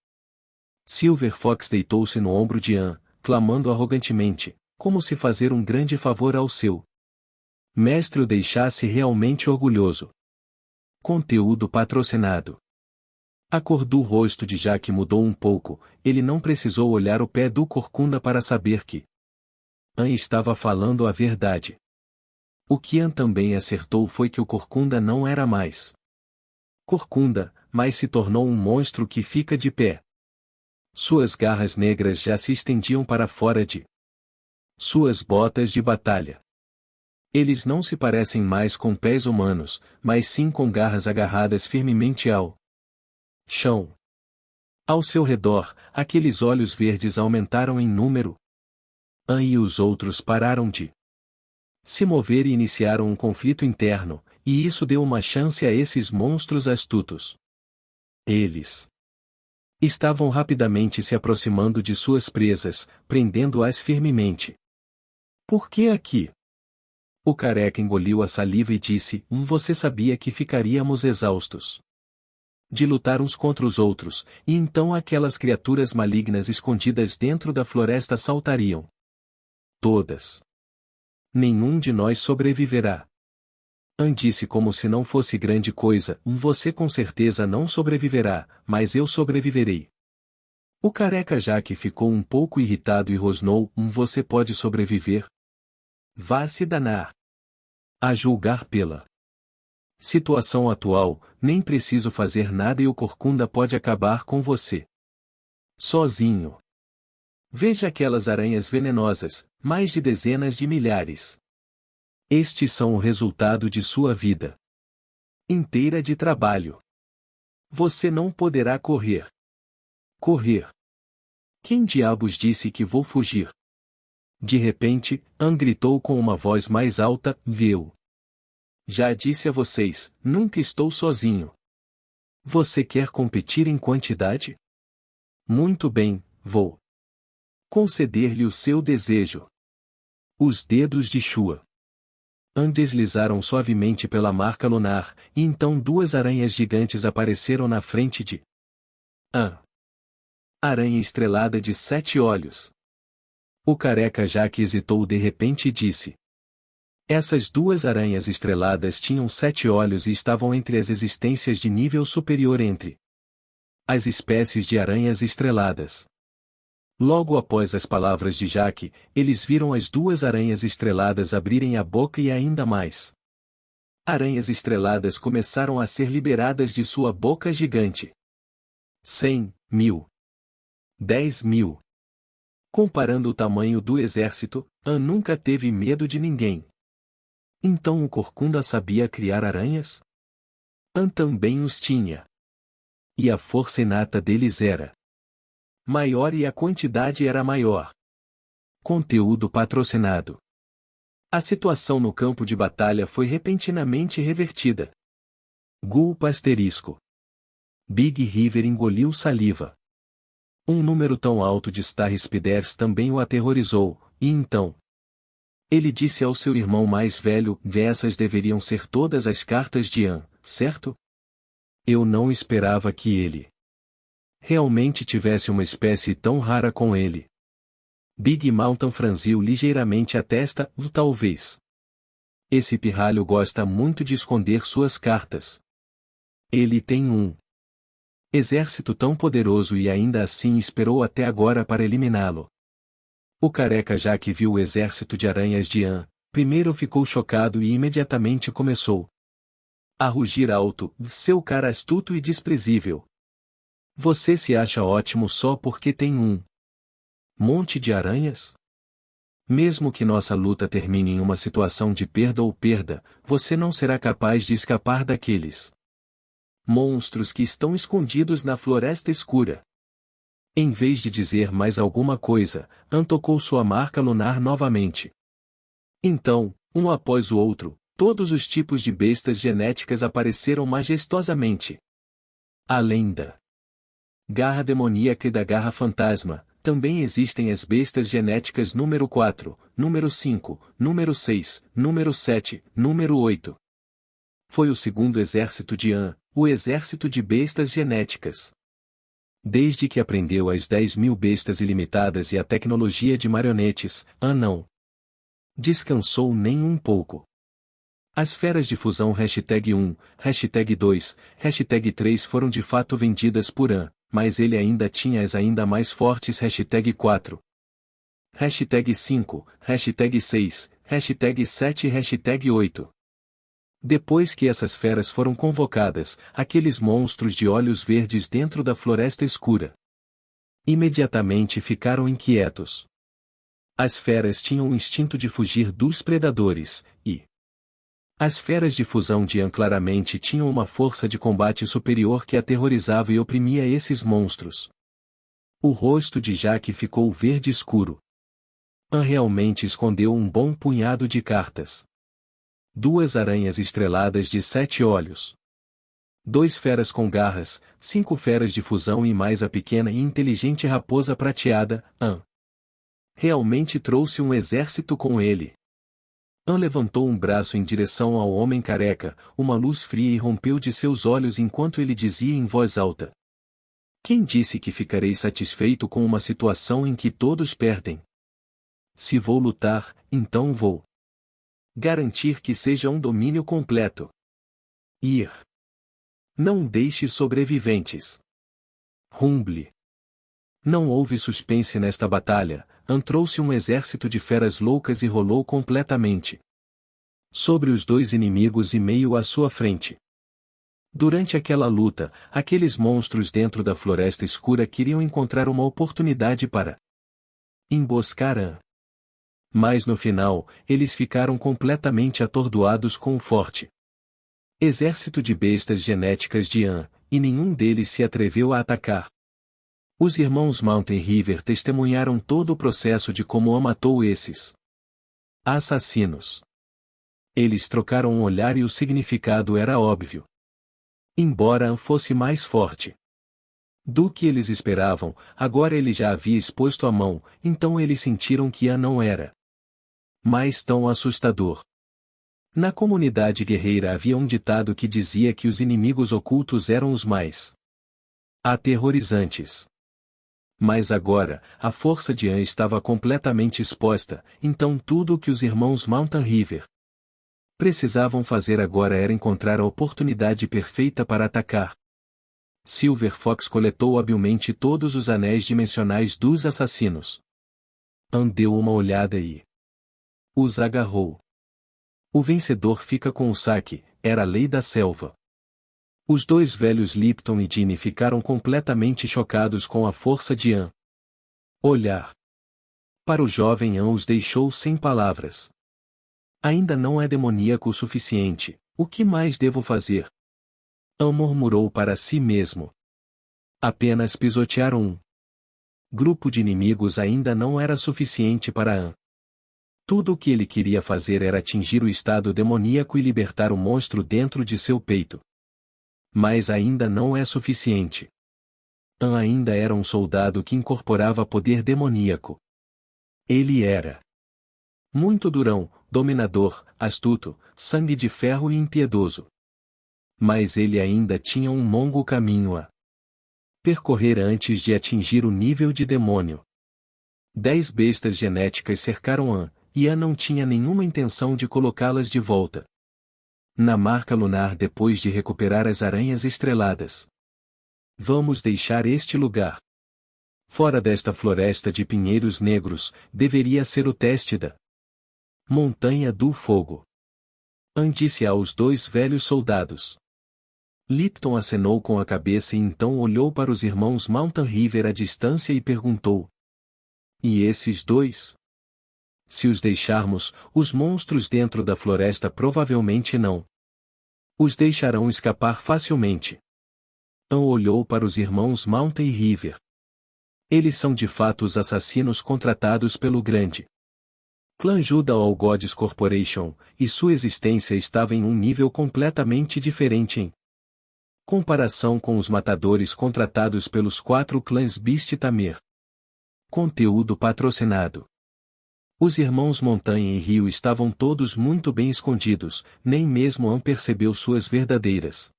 Silver Fox deitou-se no ombro de An, clamando arrogantemente, como se fazer um grande favor ao seu mestre o deixasse realmente orgulhoso. Conteúdo patrocinado. A cor do rosto de Jaque mudou um pouco, ele não precisou olhar o pé do corcunda para saber que An estava falando a verdade. O que An também acertou foi que o corcunda não era mais corcunda, mas se tornou um monstro que fica de pé. Suas garras negras já se estendiam para fora de suas botas de batalha. Eles não se parecem mais com pés humanos, mas sim com garras agarradas firmemente ao chão. Ao seu redor, aqueles olhos verdes aumentaram em número. An e os outros pararam de se mover e iniciaram um conflito interno, e isso deu uma chance a esses monstros astutos. Eles estavam rapidamente se aproximando de suas presas, prendendo-as firmemente. Por que aqui? O careca engoliu a saliva e disse, você sabia que ficaríamos exaustos de lutar uns contra os outros, e então aquelas criaturas malignas escondidas dentro da floresta saltariam. Todas. Nenhum de nós sobreviverá. An disse como se não fosse grande coisa, você com certeza não sobreviverá, mas eu sobreviverei. O careca Jaque ficou um pouco irritado e rosnou, você pode sobreviver? Vá se danar. A julgar pela situação atual, nem preciso fazer nada e o corcunda pode acabar com você sozinho. Veja aquelas aranhas venenosas, mais de dezenas de milhares. Estes são o resultado de sua vida inteira de trabalho. Você não poderá correr. Correr. Quem diabos disse que vou fugir? De repente, An gritou com uma voz mais alta, viu? Já disse a vocês, nunca estou sozinho. Você quer competir em quantidade? Muito bem, vou conceder-lhe o seu desejo. Os dedos de Shua An deslizaram suavemente pela marca lunar, e então duas aranhas gigantes apareceram na frente de An. Aranha estrelada de 7 olhos. O careca Jaque hesitou de repente e disse. Essas duas aranhas estreladas tinham 7 olhos e estavam entre as existências de nível superior entre as espécies de aranhas estreladas. Logo após as palavras de Jaque, eles viram as duas aranhas estreladas abrirem a boca e ainda mais. Aranhas estreladas começaram a ser liberadas de sua boca gigante. 100.000. 10.000. Comparando o tamanho do exército, An nunca teve medo de ninguém. Então o Corcunda sabia criar aranhas? An também os tinha. E a força inata deles era maior e a quantidade era maior. Conteúdo patrocinado. A situação no campo de batalha foi repentinamente revertida. Gulp asterisco. Big River engoliu saliva. Um número tão alto de Star Speeders também o aterrorizou, e então ele disse ao seu irmão mais velho: essas deveriam ser todas as cartas de An, certo? Eu não esperava que ele realmente tivesse uma espécie tão rara com ele. Big Mountain franziu ligeiramente a testa, talvez. Esse pirralho gosta muito de esconder suas cartas. Ele tem um exército tão poderoso e ainda assim esperou até agora para eliminá-lo. O careca Jaque viu o exército de aranhas de An, primeiro ficou chocado e imediatamente começou a rugir alto: seu cara astuto e desprezível. Você se acha ótimo só porque tem um monte de aranhas? Mesmo que nossa luta termine em uma situação de perda ou perda, você não será capaz de escapar daqueles monstros que estão escondidos na floresta escura. Em vez de dizer mais alguma coisa, An tocou sua marca lunar novamente. Então, um após o outro, todos os tipos de bestas genéticas apareceram majestosamente. Além da garra demoníaca e da garra fantasma, também existem as bestas genéticas número 4, número 5, número 6, número 7, número 8. Foi o segundo exército de An, o exército de bestas genéticas. Desde que aprendeu as 10.000 bestas ilimitadas e a tecnologia de marionetes, An não descansou nem um pouco. As feras de fusão #1, #2, #3 foram de fato vendidas por An, mas ele ainda tinha as ainda mais fortes #4, #5, #6, #7 e #8. Depois que essas feras foram convocadas, aqueles monstros de olhos verdes dentro da floresta escura imediatamente ficaram inquietos. As feras tinham o instinto de fugir dos predadores, e as feras de fusão de An claramente tinham uma força de combate superior que aterrorizava e oprimia esses monstros. O rosto de Jaque ficou verde escuro. An realmente escondeu um bom punhado de cartas. 2 aranhas estreladas de 7 olhos. 2 feras com garras, 5 feras de fusão e mais a pequena e inteligente raposa prateada. An realmente trouxe um exército com ele. An levantou um braço em direção ao homem careca, uma luz fria irrompeu de seus olhos enquanto ele dizia em voz alta: quem disse que ficarei satisfeito com uma situação em que todos perdem? Se vou lutar, então vou garantir que seja um domínio completo. Ir. Não deixe sobreviventes. Rumble. Não houve suspense nesta batalha. An trouxe um exército de feras loucas e rolou completamente sobre os 2 inimigos e meio à sua frente. Durante aquela luta, aqueles monstros dentro da floresta escura queriam encontrar uma oportunidade para emboscar An. Mas no final, eles ficaram completamente atordoados com o forte exército de bestas genéticas de An, e nenhum deles se atreveu a atacar. Os irmãos Mountain River testemunharam todo o processo de como An matou esses assassinos. Eles trocaram um olhar e o significado era óbvio. Embora An fosse mais forte do que eles esperavam, agora ele já havia exposto a mão, então eles sentiram que An não era mais tão assustador. Na comunidade guerreira havia um ditado que dizia que os inimigos ocultos eram os mais aterrorizantes. Mas agora, a força de An estava completamente exposta, então tudo o que os irmãos Mountain River precisavam fazer agora era encontrar a oportunidade perfeita para atacar. Silver Fox coletou habilmente todos os anéis dimensionais dos assassinos. An deu uma olhada e os agarrou. O vencedor fica com o saque, era a lei da selva. Os dois velhos Lipton e Ginny ficaram completamente chocados com a força de An. Olhar para o jovem An os deixou sem palavras. Ainda não é demoníaco o suficiente, o que mais devo fazer? An murmurou para si mesmo. Apenas pisotear um grupo de inimigos ainda não era suficiente para An. Tudo o que ele queria fazer era atingir o estado demoníaco e libertar o monstro dentro de seu peito. Mas ainda não é suficiente. An ainda era um soldado que incorporava poder demoníaco. Ele era muito durão, dominador, astuto, sangue de ferro e impiedoso. Mas ele ainda tinha um longo caminho a percorrer antes de atingir o nível de demônio. 10 bestas genéticas cercaram An, e An não tinha nenhuma intenção de colocá-las de volta na marca lunar depois de recuperar as aranhas estreladas. Vamos deixar este lugar. Fora desta floresta de pinheiros negros, deveria ser o teste da Montanha do Fogo. An disse aos dois velhos soldados. Lipton acenou com a cabeça e então olhou para os irmãos Mountain River à distância e perguntou. E esses dois? Se os deixarmos, os monstros dentro da floresta provavelmente não os deixarão escapar facilmente. An olhou para os irmãos Mountain River. Eles são de fato os assassinos contratados pelo grande clã Judah All Gods Corporation, e sua existência estava em um nível completamente diferente em comparação com os matadores contratados pelos 4 clãs Beast Tamer. Conteúdo patrocinado. Os irmãos Montanha e Rio estavam todos muito bem escondidos, nem mesmo An percebeu suas verdadeiras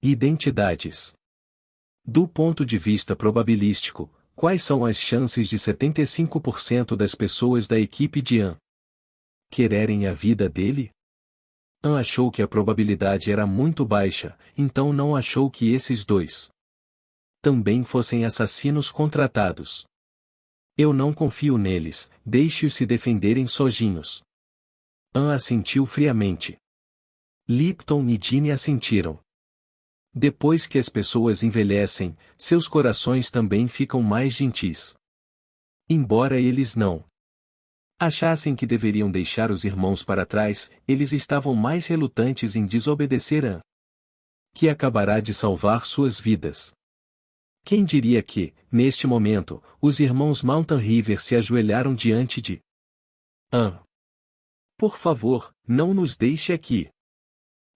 identidades. Do ponto de vista probabilístico, quais são as chances de 75% das pessoas da equipe de An quererem a vida dele? An achou que a probabilidade era muito baixa, então não achou que esses dois também fossem assassinos contratados. Eu não confio neles, deixe-os se defenderem sozinhos. An assentiu friamente. Lipton e Ginny assentiram. Depois que as pessoas envelhecem, seus corações também ficam mais gentis. Embora eles não achassem que deveriam deixar os irmãos para trás, eles estavam mais relutantes em desobedecer a An, que acabará de salvar suas vidas. Quem diria que, neste momento, os irmãos Mountain River se ajoelharam diante de An? Por favor, não nos deixe aqui.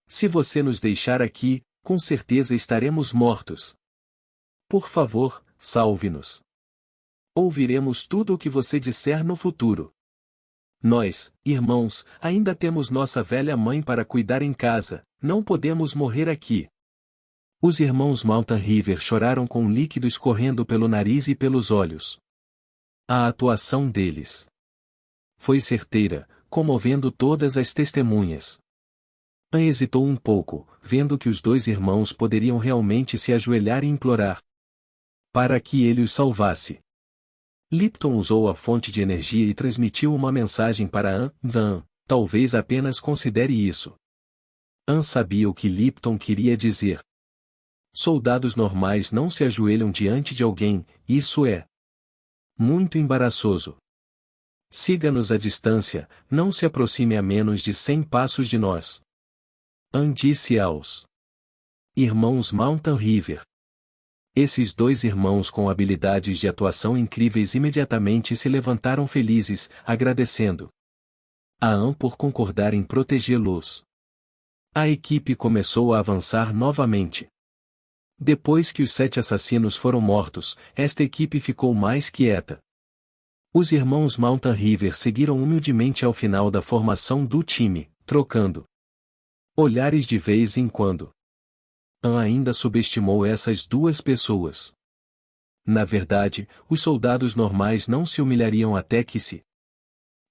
Se você nos deixar aqui, com certeza estaremos mortos. Por favor, salve-nos. Ouviremos tudo o que você disser no futuro. Nós, irmãos, ainda temos nossa velha mãe para cuidar em casa, não podemos morrer aqui. Os irmãos Mountain River choraram com um líquido escorrendo pelo nariz e pelos olhos. A atuação deles foi certeira, comovendo todas as testemunhas. An hesitou um pouco, vendo que os dois irmãos poderiam realmente se ajoelhar e implorar para que ele os salvasse. Lipton usou a fonte de energia e transmitiu uma mensagem para An, talvez apenas considere isso. An sabia o que Lipton queria dizer. Soldados normais não se ajoelham diante de alguém, isso é muito embaraçoso. Siga-nos à distância, não se aproxime a menos de 100 passos de nós. An disse aos irmãos Mountain River. Esses dois irmãos com habilidades de atuação incríveis imediatamente se levantaram felizes, agradecendo a An por concordar em protegê-los. A equipe começou a avançar novamente. Depois que os 7 assassinos foram mortos, esta equipe ficou mais quieta. Os irmãos Mountain River seguiram humildemente ao final da formação do time, trocando olhares de vez em quando. An ainda subestimou essas duas pessoas. Na verdade, os soldados normais não se humilhariam até que se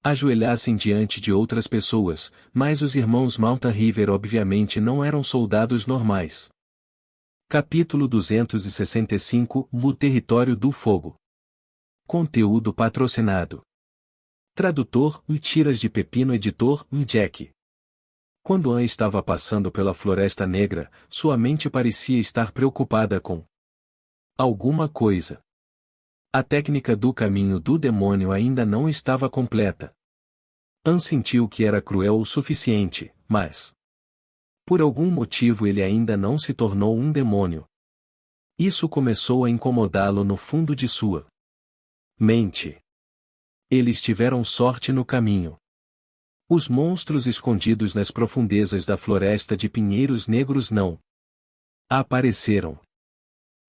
ajoelhassem diante de outras pessoas, mas os irmãos Mountain River obviamente não eram soldados normais. Capítulo 265 O Território do Fogo. Conteúdo patrocinado. Tradutor Tiras de Pepino. Editor Jack. Quando Anne estava passando pela Floresta Negra, sua mente parecia estar preocupada com alguma coisa. A técnica do caminho do demônio ainda não estava completa. Anne sentiu que era cruel o suficiente, mas por algum motivo ele ainda não se tornou um demônio. Isso começou a incomodá-lo no fundo de sua mente. Eles tiveram sorte no caminho. Os monstros escondidos nas profundezas da floresta de pinheiros negros não apareceram.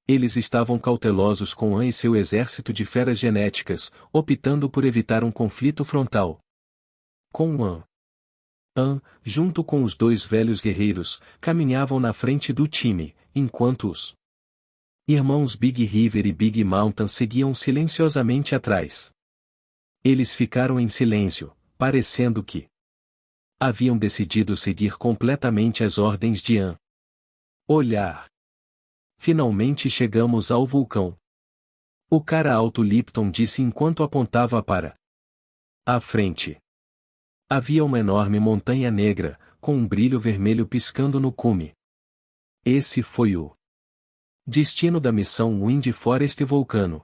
Eles estavam cautelosos com Anne e seu exército de feras genéticas, optando por evitar um conflito frontal com Anne, junto com os dois velhos guerreiros, caminhavam na frente do time, enquanto os irmãos Big River e Big Mountain seguiam silenciosamente atrás. Eles ficaram em silêncio, parecendo que haviam decidido seguir completamente as ordens de Anne. Olhar. Finalmente chegamos ao vulcão. O cara alto Lipton disse enquanto apontava para a frente. Havia uma enorme montanha negra, com um brilho vermelho piscando no cume. Esse foi o destino da missão Wind Forest Volcano.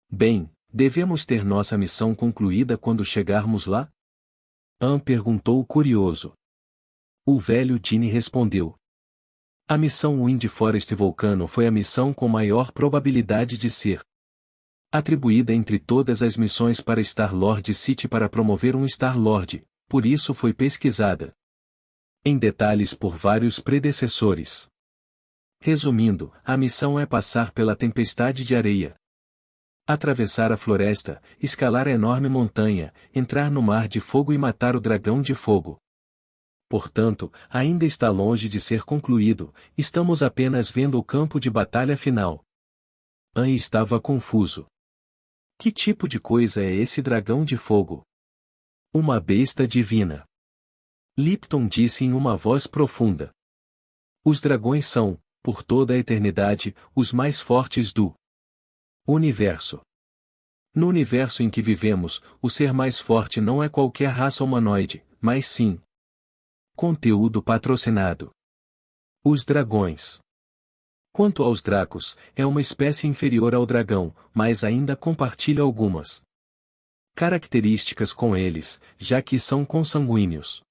Bem, devemos ter nossa missão concluída quando chegarmos lá? Anne perguntou curioso. O velho Ginny respondeu. A missão Wind Forest Volcano foi a missão com maior probabilidade de ser atribuída entre todas as missões para Star-Lord City para promover um Star-Lord, por isso foi pesquisada em detalhes por vários predecessores. Resumindo, a missão é passar pela tempestade de areia, atravessar a floresta, escalar a enorme montanha, entrar no mar de fogo e matar o dragão de fogo. Portanto, ainda está longe de ser concluído, estamos apenas vendo o campo de batalha final. Anne estava confuso. Que tipo de coisa é esse dragão de fogo? Uma besta divina. Lipton disse em uma voz profunda. Os dragões são, por toda a eternidade, os mais fortes do universo. No universo em que vivemos, o ser mais forte não é qualquer raça humanoide, mas sim conteúdo patrocinado. Os dragões. Quanto aos dracos, é uma espécie inferior ao dragão, mas ainda compartilha algumas características com eles, já que são consanguíneos.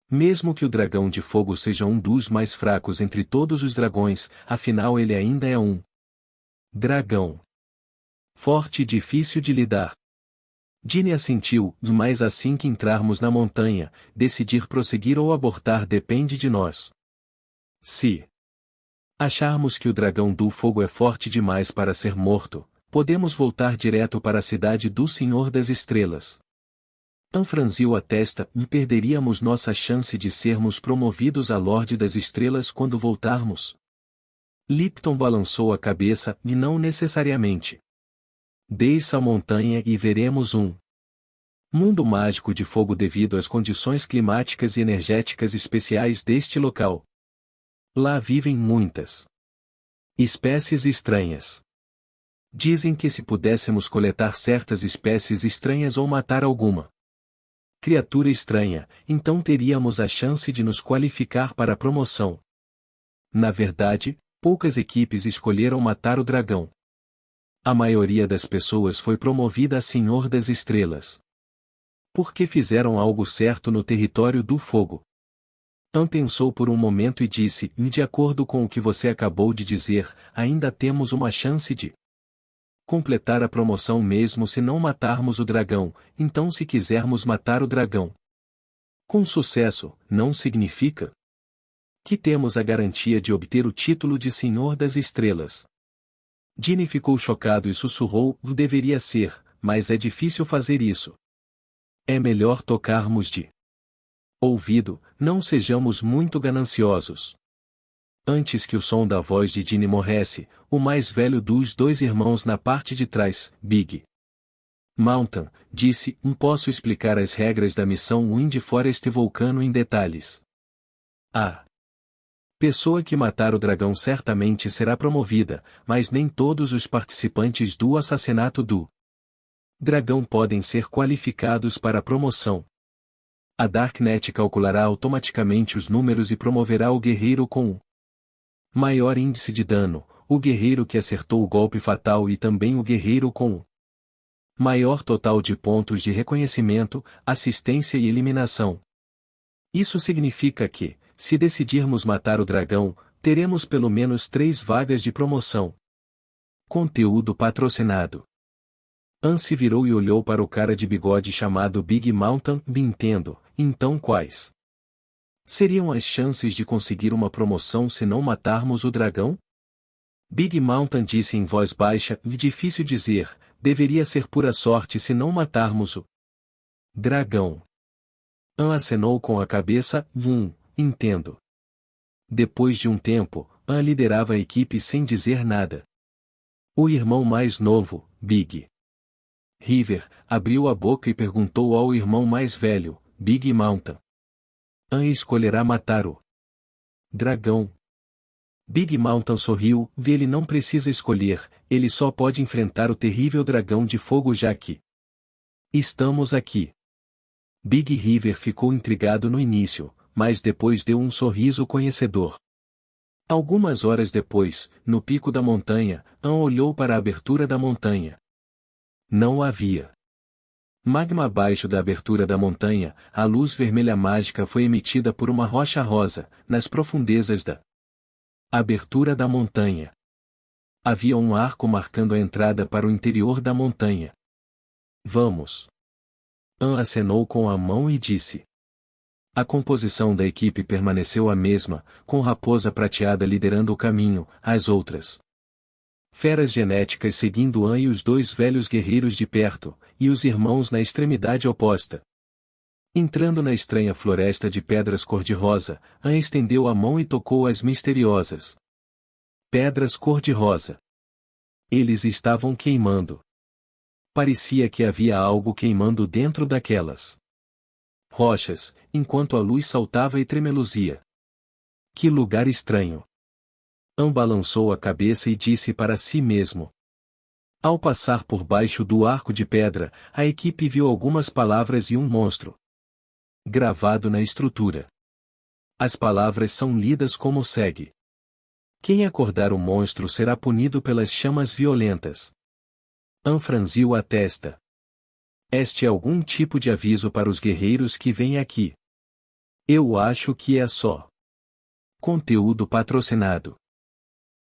Mesmo que o dragão de fogo seja um dos mais fracos entre todos os dragões, afinal ele ainda é um dragão forte e difícil de lidar. Ginny assentiu, mas assim que entrarmos na montanha, decidir prosseguir ou abortar depende de nós. Se acharmos que o dragão do fogo é forte demais para ser morto, podemos voltar direto para a cidade do Senhor das Estrelas. Anne franziu a testa e perderíamos nossa chance de sermos promovidos a Lorde das Estrelas quando voltarmos. Lipton balançou a cabeça e não necessariamente. Desça a montanha e veremos um mundo mágico de fogo devido às condições climáticas e energéticas especiais deste local. Lá vivem muitas espécies estranhas. Dizem que se pudéssemos coletar certas espécies estranhas ou matar alguma criatura estranha, então teríamos a chance de nos qualificar para a promoção. Na verdade, poucas equipes escolheram matar o dragão. A maioria das pessoas foi promovida a Senhor das Estrelas. Porque fizeram algo certo no território do fogo. Anne pensou por um momento e disse, de acordo com o que você acabou de dizer, ainda temos uma chance de completar a promoção mesmo se não matarmos o dragão, então se quisermos matar o dragão com sucesso, não significa que temos a garantia de obter o título de Senhor das Estrelas. Ginny ficou chocado e sussurrou, deveria ser, mas é difícil fazer isso. É melhor tocarmos de ouvido, não sejamos muito gananciosos. Antes que o som da voz de Ginny morresse, o mais velho dos dois irmãos na parte de trás, Big Mountain, disse, posso explicar as regras da missão Wind Forest Volcano em detalhes. Ah! Pessoa que matar o dragão certamente será promovida, mas nem todos os participantes do assassinato do dragão podem ser qualificados para a promoção. A Darknet calculará automaticamente os números e promoverá o guerreiro com o maior índice de dano, o guerreiro que acertou o golpe fatal e também o guerreiro com o maior total de pontos de reconhecimento, assistência e eliminação. Isso significa que, se decidirmos matar o dragão, teremos pelo menos 3 vagas de promoção. Conteúdo patrocinado. Ann se virou e olhou para o cara de bigode chamado Big Mountain. Entendo, então quais seriam as chances de conseguir uma promoção se não matarmos o dragão? Big Mountain disse em voz baixa, difícil dizer, deveria ser pura sorte se não matarmos o dragão. Ann acenou com a cabeça, entendo. Depois de um tempo, Ann liderava a equipe sem dizer nada. O irmão mais novo, Big River, abriu a boca e perguntou ao irmão mais velho, Big Mountain. Ann escolherá matar o dragão. Big Mountain sorriu, ele não precisa escolher, ele só pode enfrentar o terrível dragão de fogo já que estamos aqui. Big River ficou intrigado no início, mas depois deu um sorriso conhecedor. Algumas horas depois, no pico da montanha, Ann olhou para a abertura da montanha. Não havia magma abaixo da abertura da montanha, a luz vermelha mágica foi emitida por uma rocha rosa, nas profundezas da abertura da montanha. Havia um arco marcando a entrada para o interior da montanha. Vamos. Ann acenou com a mão e disse. A composição da equipe permaneceu a mesma, com Raposa Prateada liderando o caminho, as outras feras genéticas seguindo Ann e os 2 velhos guerreiros de perto, e os irmãos na extremidade oposta. Entrando na estranha floresta de pedras cor-de-rosa, Ann estendeu a mão e tocou as misteriosas pedras cor-de-rosa. Eles estavam queimando. Parecia que havia algo queimando dentro daquelas rochas, enquanto a luz saltava e tremeluzia. Que lugar estranho! Ann balançou a cabeça e disse para si mesmo. Ao passar por baixo do arco de pedra, a equipe viu algumas palavras e um monstro gravado na estrutura. As palavras são lidas como segue. Quem acordar o monstro será punido pelas chamas violentas. Ann franziu a testa. Este é algum tipo de aviso para os guerreiros que vêm aqui. Eu acho que é só conteúdo patrocinado.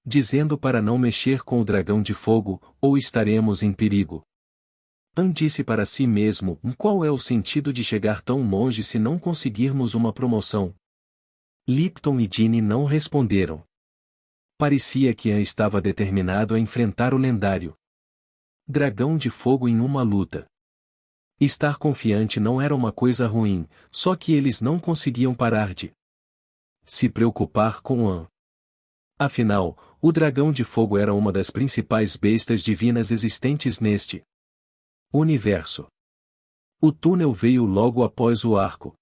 Dizendo para não mexer com o dragão de fogo, ou estaremos em perigo. Ann disse para si mesmo, qual é o sentido de chegar tão longe se não conseguirmos uma promoção? Lipton e Ginny não responderam. Parecia que Ann estava determinado a enfrentar o lendário dragão de fogo em uma luta. Estar confiante não era uma coisa ruim, só que eles não conseguiam parar de se preocupar com Ann. Afinal, o dragão de fogo era uma das principais bestas divinas existentes neste universo. O túnel veio logo após o arco.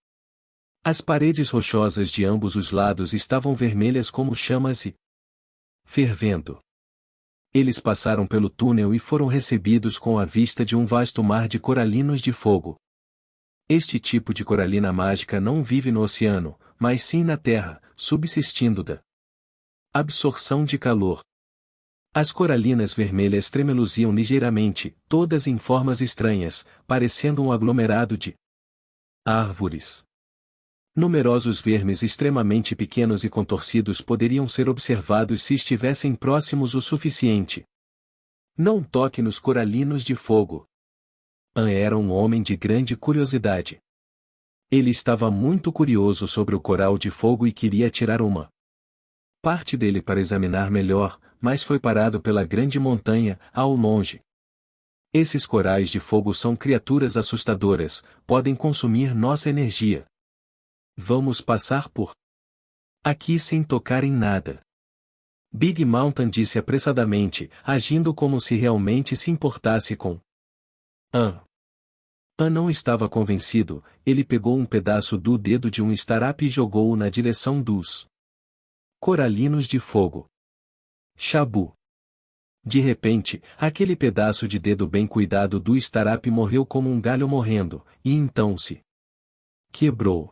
As paredes rochosas de ambos os lados estavam vermelhas como chamas e fervendo. Eles passaram pelo túnel e foram recebidos com a vista de um vasto mar de coralinos de fogo. Este tipo de coralina mágica não vive no oceano, mas sim na terra, subsistindo da absorção de calor. As coralinas vermelhas tremeluziam ligeiramente, todas em formas estranhas, parecendo um aglomerado de árvores. Numerosos vermes extremamente pequenos e contorcidos poderiam ser observados se estivessem próximos o suficiente. Não toque nos coralinos de fogo. Ann era um homem de grande curiosidade. Ele estava muito curioso sobre o coral de fogo e queria tirar uma parte dele para examinar melhor, mas foi parado pela grande montanha, ao longe. Esses corais de fogo são criaturas assustadoras, podem consumir nossa energia. Vamos passar por aqui sem tocar em nada. Big Mountain disse apressadamente, agindo como se realmente se importasse com Ann. Ann não estava convencido, ele pegou um pedaço do dedo de um startup e jogou-o na direção dos Coralinos de fogo. Shabu. De repente, aquele pedaço de dedo bem cuidado do Starap morreu como um galho morrendo, e então se quebrou.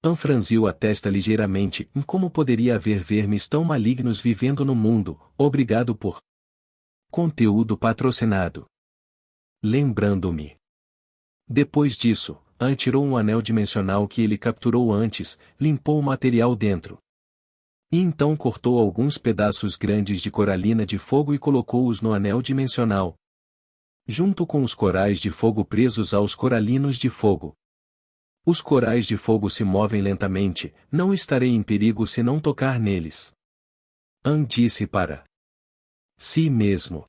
An franziu a testa ligeiramente. Como poderia haver vermes tão malignos vivendo no mundo? Obrigado por conteúdo patrocinado. Lembrando-me. Depois disso, An tirou um anel dimensional que ele capturou antes, limpou o material dentro. E então cortou alguns pedaços grandes de coralina de fogo e colocou-os no anel dimensional, junto com os corais de fogo presos aos coralinos de fogo. Os corais de fogo se movem lentamente, não estarei em perigo se não tocar neles. An disse para si mesmo.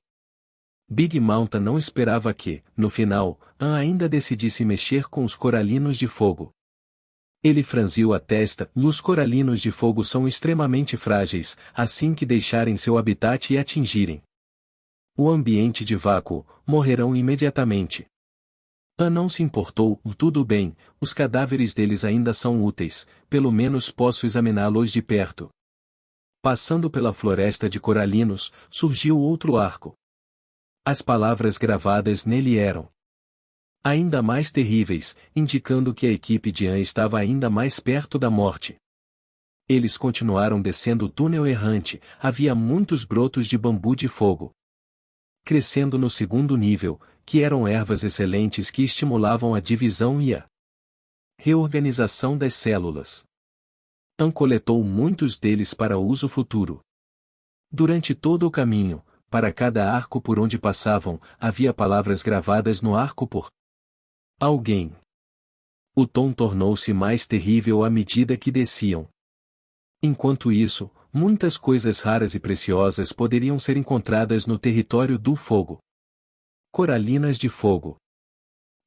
Big Mountain não esperava que, no final, An ainda decidisse mexer com os coralinos de fogo. Ele franziu a testa, e os coralinos de fogo são extremamente frágeis, assim que deixarem seu habitat e atingirem o ambiente de vácuo, morrerão imediatamente. An não se importou. Tudo bem, os cadáveres deles ainda são úteis, pelo menos posso examiná-los de perto. Passando pela floresta de coralinos, surgiu outro arco. As palavras gravadas nele eram ainda mais terríveis, indicando que a equipe de An estava ainda mais perto da morte. Eles continuaram descendo o túnel errante, havia muitos brotos de bambu de fogo crescendo no segundo nível, que eram ervas excelentes que estimulavam a divisão e a reorganização das células. An coletou muitos deles para uso futuro. Durante todo o caminho, para cada arco por onde passavam, havia palavras gravadas no arco por alguém. O tom tornou-se mais terrível à medida que desciam. Enquanto isso, muitas coisas raras e preciosas poderiam ser encontradas no território do fogo. Coralinas de fogo.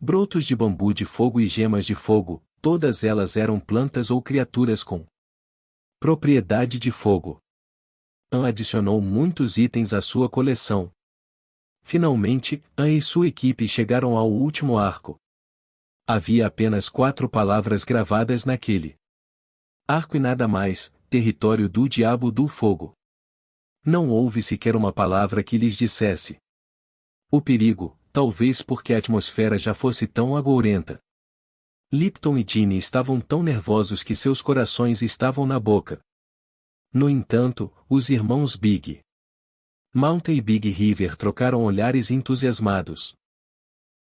Brotos de bambu de fogo e gemas de fogo, todas elas eram plantas ou criaturas com propriedade de fogo. An adicionou muitos itens à sua coleção. Finalmente, An e sua equipe chegaram ao último arco. Havia apenas 4 palavras gravadas naquele arco e nada mais: território do diabo do fogo. Não houve sequer uma palavra que lhes dissesse o perigo, talvez porque a atmosfera já fosse tão agourenta. Lipton e Ginny estavam tão nervosos que seus corações estavam na boca. No entanto, os irmãos Big Mountain e Big River trocaram olhares entusiasmados.